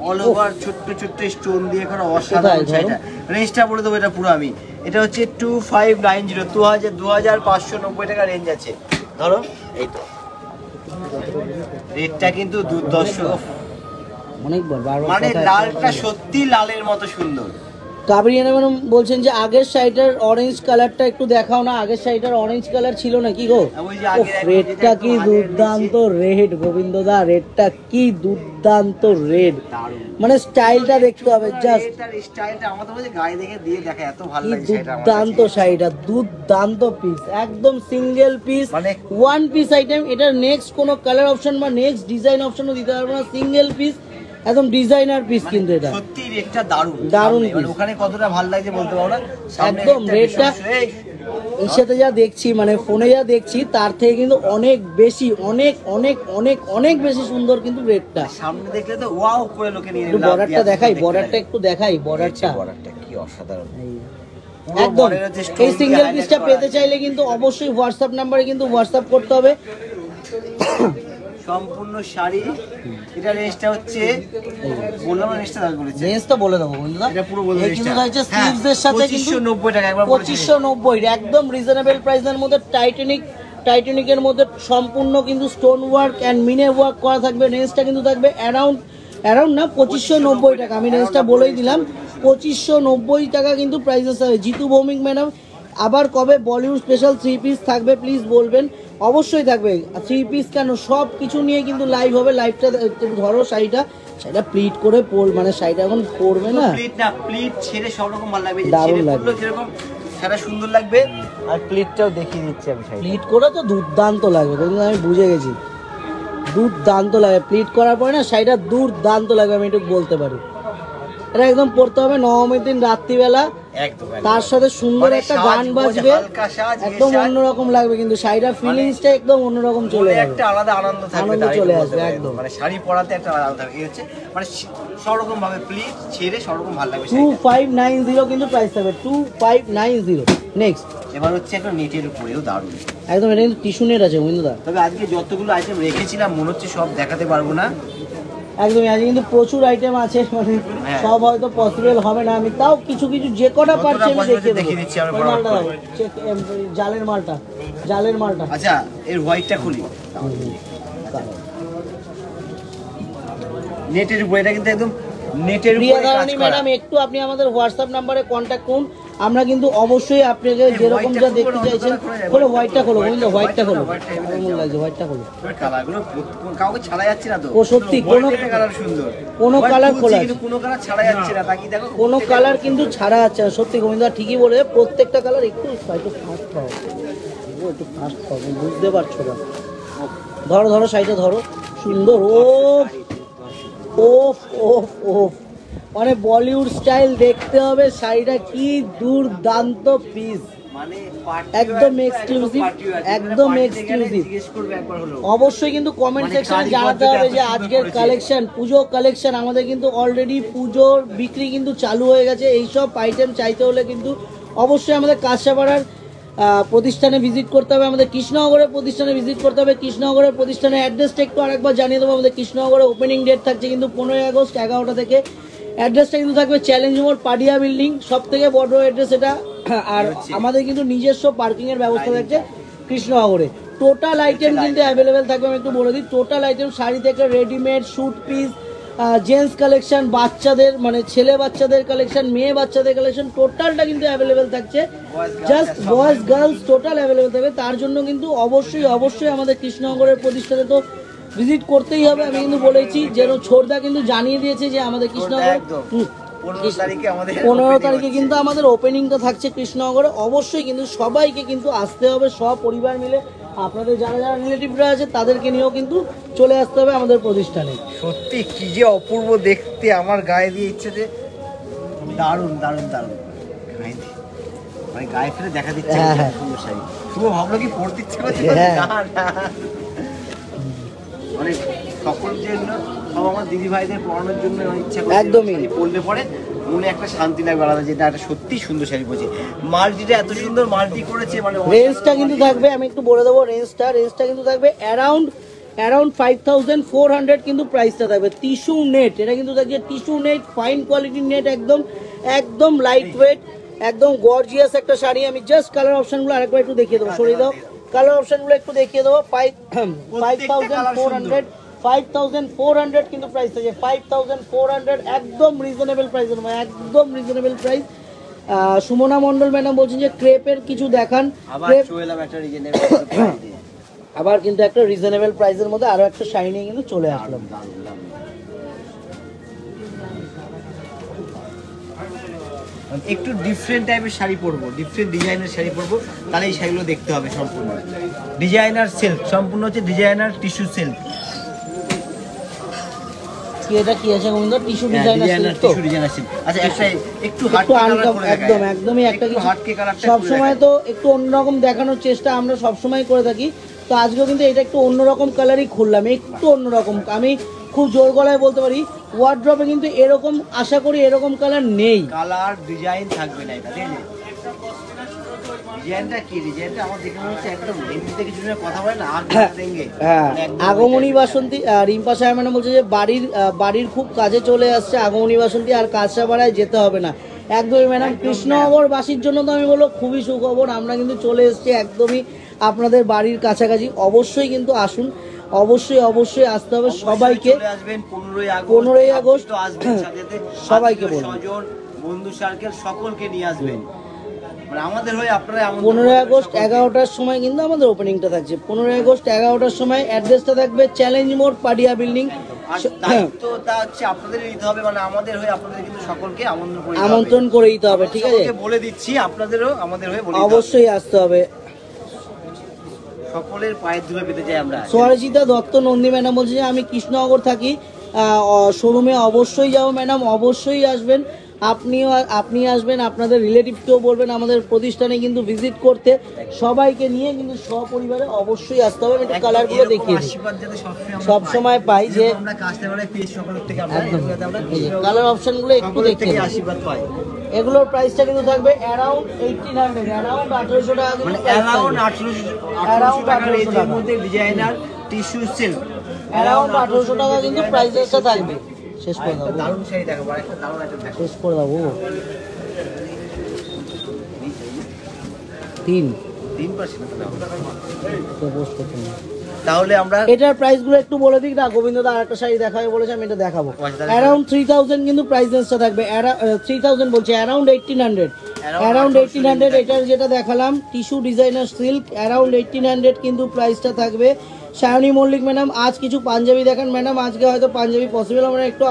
Speaker 1: অল ওভার ছোট্ট ছোট্ট স্টোন দিয়ে করা অসাধারণ শাড়িটা। রেঞ্জটা বলে দেবো এটা পুরো আমি, এটা হচ্ছে 2590, 2590 টাকা রেঞ্জ আছে। ধরো এই তো রেটটা কিন্তু দুর্দর্শ,
Speaker 2: অনেকবার বারবার
Speaker 1: মানে
Speaker 2: কথা
Speaker 1: লালটা সত্যি লালের মতো সুন্দর।
Speaker 2: কাবরিয়ানা ম্যাডাম বলছেন যে আগের শাড়িটার অরেঞ্জ কালারটা একটু দেখাও না, আগের শাড়িটার অরেঞ্জ কালার ছিল না কি গো?
Speaker 1: ওই যে আগের একটা
Speaker 2: রেডটা
Speaker 1: যেটা
Speaker 2: কি
Speaker 1: একটু
Speaker 2: দুর্দান্ত রেড, গোবিন্দ দা রেডটা কি দুর্দান্ত রেড,
Speaker 1: দারুণ।
Speaker 2: মানে স্টাইলটা দেখতে হবে জাস্ট,
Speaker 1: এটার স্টাইলটা আমার তো বলছে গায়ে দেখে দিয়ে দেখা এত ভালো
Speaker 2: কি
Speaker 1: লাগে সেটা আমার
Speaker 2: দুর্দান্ত
Speaker 1: কাছে।
Speaker 2: শাড়িটা, দুর্দান্ত পিস, একদম সিঙ্গেল পিস,
Speaker 1: মানে-
Speaker 2: ওয়ান পিস আইটেম। এটার নেক্সট কোনো কালার অপশন বা নেক্সট ডিজাইন অপশনও দিতে পারবো না, সিঙ্গেল পিস, একদম ডিজাইনার পিস কিন্তু এটা
Speaker 1: সত্যি রেটটা দারুণ
Speaker 2: দারুণ
Speaker 1: সামনে, মানে
Speaker 2: piece।
Speaker 1: ওখানে কতটা ভালো লাগছে বলতে পারবো না, সামনে
Speaker 2: একদম
Speaker 1: রেটটা
Speaker 2: রেটটা-
Speaker 1: এই,
Speaker 2: এর সাথে যা দেখছি মানে ফোনে যা দেখছি তার থেকে কিন্তু অনেক বেশি, অনেক অনেক অনেক অনেক বেশি সুন্দর কিন্তু রেটটা।
Speaker 1: সামনে দেখলে তো ওয়াও করে লোকে নিয়ে
Speaker 2: একটু
Speaker 1: নেবে,
Speaker 2: বর্ডারটা দেখাই, বর্ডারটা একটু দেখাই, বর্ডারটা
Speaker 1: বর্ডারটা কি অসাধারণ।
Speaker 2: একদম।
Speaker 1: border এর যে stone
Speaker 2: এই
Speaker 1: দিয়ে
Speaker 2: সিঙ্গেল
Speaker 1: highlight
Speaker 2: পিসটা
Speaker 1: করা
Speaker 2: পেতে
Speaker 1: আছে।
Speaker 2: চাইলে কিন্তু অবশ্যই হোয়াটসঅ্যাপ নাম্বারে কিন্তু হোয়াটসঅ্যাপ করতে হবে।
Speaker 1: সম্পূর্ণ শাড়ি, এটা রেঞ্জটা হচ্ছে, বললাম না রেঞ্জটা দাম বলেছে,
Speaker 2: রেঞ্জটা বলে দেবো বন্ধুরা,
Speaker 1: এটা পুরো বলে
Speaker 2: এই কিন্তু হচ্ছে স্লিভসের সাথে কিন্তু
Speaker 1: 2590 টাকা একবার বলেছি।
Speaker 2: 2590 একদম রিজনেবল প্রাইসের মধ্যে টাইটানিকের মধ্যে সম্পূর্ণ কিন্তু স্টোন ওয়ার্ক এন্ড মিনে ওয়ার্ক করা থাকবে। রেঞ্জটা কিন্তু থাকবে অ্যারাউন্ড না 2590 টাকা, আমি রেঞ্জটা বলেই দিলাম 2590 টাকা কিন্তু প্রাইসেস হবে। জিতু ভৌমিক ম্যাডাম আবার কবে বলিউড স্পেশাল 3 পিস থাকবে প্লিজ বলবেন। অবশ্যই থাকবে 3 পিস, কেন সব কিছু নিয়ে কিন্তু লাইভ হবে। লাইভটা একটু ধরো, শাড়িটা প্লিট করে মানে শাড়িটা এখন পরবে না,
Speaker 1: প্লিট না, প্লিট ছেড়ে সব রকম ভালো লাগবে, যে
Speaker 2: দারুণ
Speaker 1: ছেড়ে
Speaker 2: লাগবে।
Speaker 1: পরলেও যেরকম সেটা সুন্দর লাগবে, আর প্লিটটাও দেখিয়ে দিচ্ছি আমি শাড়িটা।
Speaker 2: প্লিট করে তো দুর্দান্ত লাগবে, কিন্তু আমি বুঝে গেছি দুর্দান্ত লাগে। প্লিট করার পরে না শাড়িটা দুর্দান্ত লাগবে, আমি একটু বলতে পারি। এটা একদম পড়তে হবে নবমীর দিন রাত্রিবেলা,
Speaker 1: একদম
Speaker 2: তার সাথে সুন্দর
Speaker 1: মানে
Speaker 2: একটা
Speaker 1: সাজ,
Speaker 2: গান বাজবে,
Speaker 1: হালকা সাজ,
Speaker 2: একদম
Speaker 1: সাজ।
Speaker 2: অন্যরকম লাগবে কিন্তু শাড়িটার ফিলিংসটা একদম অন্যরকম চলে
Speaker 1: চলে
Speaker 2: যাবে।
Speaker 1: একটা আলাদা আনন্দ থাকবে,
Speaker 2: আনন্দ
Speaker 1: তাই
Speaker 2: চলে
Speaker 1: বলতে
Speaker 2: আসবে,
Speaker 1: পারি।
Speaker 2: একদম।
Speaker 1: মানে শাড়ি পরাতে একটা আলাদা থাকবে, এই হচ্ছে মানে সব রকম ভাবে প্লিট ছেড়ে সব রকম ভালো লাগবে শাড়িটা।
Speaker 2: 2590 কিন্তু প্রাইস থাকবে 2590। নেক্সট
Speaker 1: এবার হচ্ছে একটা নেটের উপরেও দারুণ,
Speaker 2: একদম, এটা কিন্তু টিস্যু নেট আছে বন্ধুদা।
Speaker 1: তবে আজকে যতগুলো আইটেম রেখেছিলাম মনে হচ্ছে সব দেখাতে পারবো না।
Speaker 2: একদমই, আজ কিন্তু প্রচুর আইটেম আছে, মানে
Speaker 1: হ্যাঁ।
Speaker 2: সব হয়তো পসিবল হবে না, আমি তাও কিছু কিছু যে কটা
Speaker 1: যতটা
Speaker 2: পারছি আমি
Speaker 1: possible
Speaker 2: দেখিয়ে
Speaker 1: দেখিয়ে
Speaker 2: দেবো।
Speaker 1: দিচ্ছি আমরা
Speaker 2: ওই
Speaker 1: ফটাফট
Speaker 2: মালটা
Speaker 1: করে।
Speaker 2: দাও, জালের মালটা
Speaker 1: আচ্ছা, এর হোয়াইটটা খুলি, নেটের উপরে, এটা কিন্তু একদম নেটের
Speaker 2: প্রিয়া
Speaker 1: উপরে কাজ
Speaker 2: ধারণী
Speaker 1: করা।
Speaker 2: ম্যাডাম একটু আপনি আমাদের হোয়াটসঅ্যাপ নাম্বারে কন্ট্যাক্ট করুন, আমরা কিন্তু অবশ্যই আপনাকে যেরকম যা দেখতে চাইছেন। খোলো হোয়াইটটা, খোলো বন্ধু, হোয়াইটটা খোলো, কেমন লাগছে হোয়াইটটা খোলো।
Speaker 1: এবার কালারগুলো কাউকে ছাড়া যাচ্ছে না তো।
Speaker 2: ও সত্যি,
Speaker 1: কালার সুন্দর,
Speaker 2: কোনো
Speaker 1: White
Speaker 2: কালার
Speaker 1: খুলছি
Speaker 2: খোলা
Speaker 1: কিন্তু কোনো কালার ছাড়া যাচ্ছে না, তাকি দেখো
Speaker 2: কোনো কালার কিন্তু ছাড়া যাচ্ছে না। সত্যি গোবিন্দা ঠিকই বলে, প্রত্যেকটা কালার একটু ফাস্ট পাও, একটু ফাস্ট পাও, বুঝতে পারছো না। ধরো শাড়িটা ধরো, সুন্দর। ওফ ওফ ওফ ওফ, মানে বলিউড স্টাইল দেখতে হবে। শাড়িটা কি দুর্দান্ত পিস,
Speaker 1: মানে
Speaker 2: একদম exclusive, একদম exclusive। অবশ্যই কিন্তু কমেন্ট
Speaker 1: মানে
Speaker 2: সেকশনে
Speaker 1: কাজ
Speaker 2: জানাতে
Speaker 1: পদ্ধতি
Speaker 2: হবে যে
Speaker 1: এত সুন্দর
Speaker 2: আজকের
Speaker 1: করেছে।
Speaker 2: কালেকশন, পুজো কালেকশন আমাদের কিন্তু অলরেডি পুজোর বিক্রি কিন্তু চালু হয়ে গেছে। এইসব আইটেম চাইতে হলে কিন্তু অবশ্যই আমাদের কাঁচাপাড়ার প্রতিষ্ঠানে ভিজিট করতে হবে, আমাদের কৃষ্ণনগরের প্রতিষ্ঠানে ভিজিট করতে হবে। কৃষ্ণনগরের প্রতিষ্ঠানের অ্যাড্রেসটা একটু আরেকবার জানিয়ে দেবো। আমাদের কৃষ্ণনগরের ওপেনিং ডেট থাকছে কিন্তু 15 আগস্ট 11টা থেকে। অ্যাড্রেসটা কিন্তু থাকবে চ্যালেঞ্জ মোড়, পাডিয়া বিল্ডিং, সব থেকে বড় অ্যাড্রেস এটা। আর আমাদের কিন্তু নিজস্ব পার্কিং এর ব্যবস্থা থাকছে কৃষ্ণনগরে। টোটাল আইটেম কিন্তু অ্যাভেলেবেল থাকবে, আমি একটু বলে দিই। টোটাল আইটেম শাড়ি থেকে readymade, suit piece, gents collection, বাচ্চাদের মানে ছেলে বাচ্চাদের কালেকশন, মেয়ে বাচ্চাদের কালেকশন, টোটালটা কিন্তু অ্যাভেলেবেল থাকছে। Just boys girls total available থাকবে। তার জন্য কিন্তু অবশ্যই আমাদের কৃষ্ণনগরের প্রতিষ্ঠানে তো ভিজিট করতেই হবে। আমি কিন্তু বলেছি যেন ছোটদা কিন্তু জানিয়ে দিয়েছে যে আমাদের কৃষ্ণনগর 15 তারিখে কিন্তু আমাদের ওপেনিংটা থাকছে কৃষ্ণনগরে। অবশ্যই কিন্তু সবাইকে কিন্তু আসতে হবে, সব পরিবার মিলে। আপনাদের যারা যারা রিলেটিভরা আছে তাদেরকে নিয়েও কিন্তু চলে আসতে হবে আমাদের প্রতিষ্ঠানে।
Speaker 1: সত্যি কি যে অপূর্ব দেখতে, আমার গায়ে দিয়ে ইচ্ছে যে দারুণ দারুণ দারুণ, গায়ে দিয়ে মানে গায়ে ফেলে দেখা দিচ্ছে
Speaker 2: হ্যাঁ।
Speaker 1: সুন্দর শাড়ি। শুভ ভাবলো কি পরতে ইচ্ছে করছে,
Speaker 2: হ্যাঁ।
Speaker 1: না না, মানে সকলের জন্য, সব আমার দিদি ভাইদের পড়ানোর জন্য ইচ্ছা করছে।
Speaker 2: একদমই।
Speaker 1: শাড়ি পরলে পরে মনে একটা শান্তি লাগবে আলাদা, যেটা একটা সত্যি সুন্দর শাড়ি পরেছে। মাল্টিটা এত সুন্দর মাল্টি করেছে, মানে
Speaker 2: রেঞ্জটা কিন্তু থাকবে, আমি একটু বলে দেবো রেঞ্জটা কিন্তু থাকবে অ্যারাউন্ড 5400 কিন্তু প্রাইসটা থাকবে। টিস্যু নেট, এটা কিন্তু থাকছে টিস্যু নেট, ফাইন কোয়ালিটির নেট, একদম লাইট ওয়েট, একদম গর্জিয়াস একটা শাড়ি। আমি জাস্ট কালার অপশনগুলো আরেকবার একটু দেখিয়ে দেবো, সরিয়ে দাও। কালার অপশনগুলো একটু দেখিয়ে দেবো। 5400 কিন্তু প্রাইস আছে, 5400 একদম রিজনেবল প্রাইসের মধ্যে, একদম reasonable price. Sumana Mondal madam বলছেন যে ক্রেপের কিছু দেখান, আবার কিন্তু একটা রিজনেবল প্রাইসের মধ্যে আরো একটা শাইনিং কিন্তু চলে আসলো।
Speaker 1: একটু ডিফারেন্ট টাইপের শাড়ি পরবো, ডিফারেন্ট ডিজাইনের শাড়ি পরবো, তাহলে এই শাড়িগুলো দেখতে হবে সম্পূর্ণ ডিজাইনার সিল্ক, সম্পূর্ণ হচ্ছে ডিজাইনার টিস্যু সিল্ক।
Speaker 2: কি এটা কি আছে গোবিন্দ? টিস্যু ডিজাইনার সিল্ক তো?
Speaker 1: Tissue designer silk. আচ্ছা একটা একটু
Speaker 2: একদম একদমই একটা কিছু সব সময় তো একটু অন্যরকম দেখানোর চেষ্টা আমরা সব সময় করে থাকি, তো আজকেও কিন্তু এটা একটু অন্যরকম কালারই খুললাম, একটু অন্যরকম। আমি খুব জোর গলায় বলতে পারি ওয়ার্ড্রপে কিন্তু এরকম আশা করি এরকম কালার নেই,
Speaker 1: কালার ডিজাইন থাকবে না। এটা দেখলে ডিজাইনটা কি, ডিজাইনটা আমার দেখে মনে হচ্ছে একদম হিন্দিতে কিছু কথা বলে না আর দেঙ্গে।
Speaker 2: হ্যাঁ, আগমনী বাসন্তী রিম্পা সাহেব মানে বলছে যে বাড়ির খুব কাজে চলে আসছে আগমনী বাসন্তী, আর কাঁচরাপাড়ায় যেতে হবে না। একদমই ম্যাডাম, কৃষ্ণনগর বাসীর জন্য তো আমি বলবো খুবই সুখবর, আমরা কিন্তু চলে এসেছি একদমই আপনাদের বাড়ির কাছাকাছি। অবশ্যই কিন্তু আসুন, অবশ্যই অবশ্যই আসতে হবে সবাইকে। 15ই আগস্ট সবাইকে বলুন,
Speaker 1: বন্ধু সার্কেল সকলকে নিয়ে আসবেন। মানে আমাদের হয়ে আপনারা
Speaker 2: 15ই আগস্ট 11টার সময় কিন্তু আমাদের ওপেনিংটা থাকছে। 15ই আগস্ট 11টার সময় অ্যাড্রেসটা থাকবে চ্যালেঞ্জ মোড়, পাডিয়া বিল্ডিং।
Speaker 1: দায়িত্বটা হচ্ছে আপনাদের নিতে হবে, মানে আমাদের হয়ে আপনাদের কিন্তু সকলকে
Speaker 2: আমন্ত্রণ করে দিতে হবে, ঠিক আছে?
Speaker 1: বলে দিচ্ছি আপনাদেরও আমাদের হয়ে বলে
Speaker 2: অবশ্যই আসতে হবে,
Speaker 1: সকলের পায়ের ধুলো পেতে যাই আমরা।
Speaker 2: সোয়ারিজিতা দত্ত নন্দী ম্যাডাম বলছে যে আমি কৃষ্ণনগর থাকি, শোরুমে অবশ্যই যাবো ম্যাডাম, অবশ্যই আসবেন। আপনি আসবেন, আপনাদের রিলেটিভকেও বলবেন আমাদের প্রতিষ্ঠানে কিন্তু ভিজিট করতে, সবাইকে নিয়ে কিন্তু সপরিবারে অবশ্যই আসতে হবে। একটু কালারগুলো দেখিয়ে সব সময় পাই যে কালার অপশনগুলো একটু দেখিয়ে
Speaker 1: আশীর্বাদ পাই।
Speaker 2: এগুলোর প্রাইসটা কিন্তু থাকবে অ্যারাউন্ড 1800, অ্যারাউন্ড 1800 টাকা,
Speaker 1: মানে অ্যারাউন্ড 1800 টাকার রেঞ্জের মধ্যে ডিজাইনার টিস্যু সিল্ক,
Speaker 2: অ্যারাউন্ড 1800 টাকা কিন্তু প্রাইসটা থাকবে। শেষ করে দাও,
Speaker 1: দারুণ শাড়ি দেখাবো, একটা দারুণ একটা দেখাবো,
Speaker 2: শেষ করে দাও। 3%
Speaker 1: তাহলে আমরা
Speaker 2: এটার প্রাইসগুলো একটু বলে দিই না। গোবিন্দ দা আরেকটা শাড়ি দেখাবে বলেছে, আমি এটা দেখাবো। অ্যারাউন্ড 3000 কিন্তু প্রাইস রেঞ্জটা থাকবে, 3000 বলছে, অ্যারাউন্ড 1800, অ্যারাউন্ড 1800। এটার যেটা দেখালাম টিস্যু ডিজাইনার সিল্ক, অ্যারাউন্ড 1800 কিন্তু প্রাইসটা থাকবে। সায়নী মল্লিক ম্যাডাম আজ কিছু পাঞ্জাবি দেখান ম্যাডাম, আজকে হয়তো পাঞ্জাবি পসিবল, আমরা একটু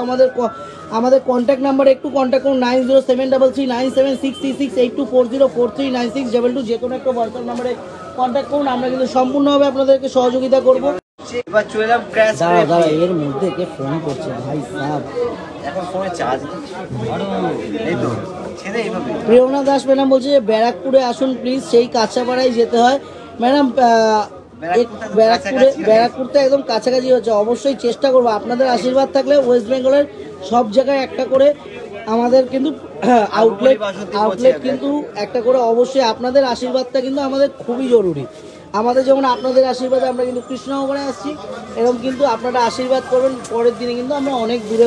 Speaker 2: আমাদের কন্ট্যাক্ট নাম্বারে একটু কন্ট্যাক্ট করুন 907336976240439622, যে কোনো একটা হোয়াটসঅ্যাপ নাম্বারে কন্ট্যাক্ট করুন, আমরা কিন্তু সম্পূর্ণভাবে আপনাদেরকে সহযোগিতা করবো।
Speaker 1: এবার চলে এলাম ক্র্যাশ।
Speaker 2: দাঁড়া এর মধ্যে কে ফোন করছে ভাই সাহেব,
Speaker 1: এখন ফোনে চার্জ এই তো ছেড়ে এইভাবে।
Speaker 2: প্রেরণা দাস ম্যাডাম বলছে যে ব্যারাকপুরে আসুন প্লিজ, সেই কাঁচাপাড়ায় যেতে হয় ম্যাডাম। ব্যারাকপুরতে একদম কাছাকাছি হচ্ছে, অবশ্যই চেষ্টা করবো, আপনাদের আশীর্বাদ থাকলে ওয়েস্ট বেঙ্গলের সব জায়গায় একটা করে আমাদের কিন্তু আউটলেট কিন্তু একটা করে, অবশ্যই আপনাদের আশীর্বাদটা কিন্তু আমাদের খুবই জরুরি। আমাদের যেমন আপনাদের আশীর্বাদে আমরা কিন্তু কৃষ্ণনগরে আসছি, এরকম কিন্তু আপনারা আশীর্বাদ করবেন, পরের দিনে কিন্তু আমরা অনেক দূরে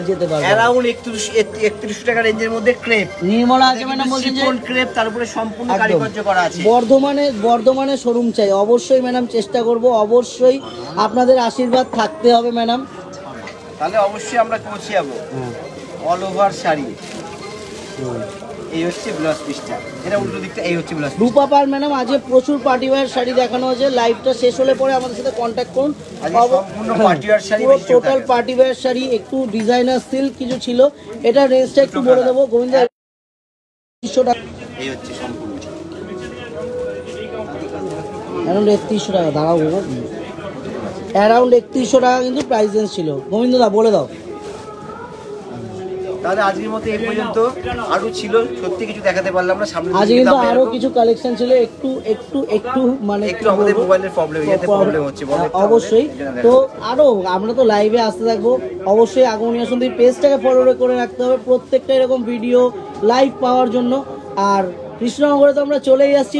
Speaker 2: যেতে পারবো।
Speaker 1: অ্যারাউন্ড 3100 টাকা রেঞ্জের মধ্যে ক্রেপ
Speaker 2: নির্মলা আছে ম্যাডাম বলছেন যে
Speaker 1: ক্রেপ, তারপরে সম্পূর্ণ কারিগর্য করা আছে।
Speaker 2: বর্ধমানে শোরুম চাই, অবশ্যই ম্যাডাম চেষ্টা করব, অবশ্যই আপনাদের আশীর্বাদ থাকতে হবে ম্যাডাম,
Speaker 1: তাহলে অবশ্যই আমরা পৌঁছে যাবো। অল ওভার শাড়ি, এই হচ্ছে ব্লাউজ পিসটা, এটা উল্টো দিকটা, এই হচ্ছে ব্লাউজ।
Speaker 2: রূপা পাল ম্যাডাম আজকে প্রচুর পার্টি ওয়্যার শাড়ি দেখানো হয়েছে, লাইভটা শেষ হলে পরে আমাদের সাথে কন্ট্যাক্ট করুন।
Speaker 1: সম্পূর্ণ পার্টি ওয়্যার শাড়ি,
Speaker 2: পুরো টোটাল পার্টি ওয়্যার শাড়ি, একটু ডিজাইনার সিল্ক কিছু ছিল, এটা রেঞ্জটা একটু বলে দেবো গোবিন্দ। 300 টাকা,
Speaker 1: এই হচ্ছে সম্পূর্ণ
Speaker 2: অ্যারাউন্ড 3100 টাকা। দাঁড়াও অ্যারাউন্ড 3100 টাকা কিন্তু প্রাইস রেঞ্জ ছিল। গোবিন্দ দা বলে দাও।
Speaker 1: তাহলে আজকের মতো এই পর্যন্ত, আরো ছিল সত্যি কিছু দেখাতে পারলাম না, সামনে
Speaker 2: আজ কিন্তু আরো কিছু কালেকশন ছিল, একটু মানে
Speaker 1: একটু আমাদের মোবাইলের প্রবলেম হচ্ছে
Speaker 2: অবশ্যই। তো আরো আমরা তো লাইভে আসতে থাকবো, অবশ্যই আগমনী বাসন্তী পেজটাকে ফলো করে রাখতে হবে প্রত্যেকটা এরকম ভিডিও লাইভ পাওয়ার জন্য। আর কৃষ্ণনগরে তো আমরা চলেই আসছি।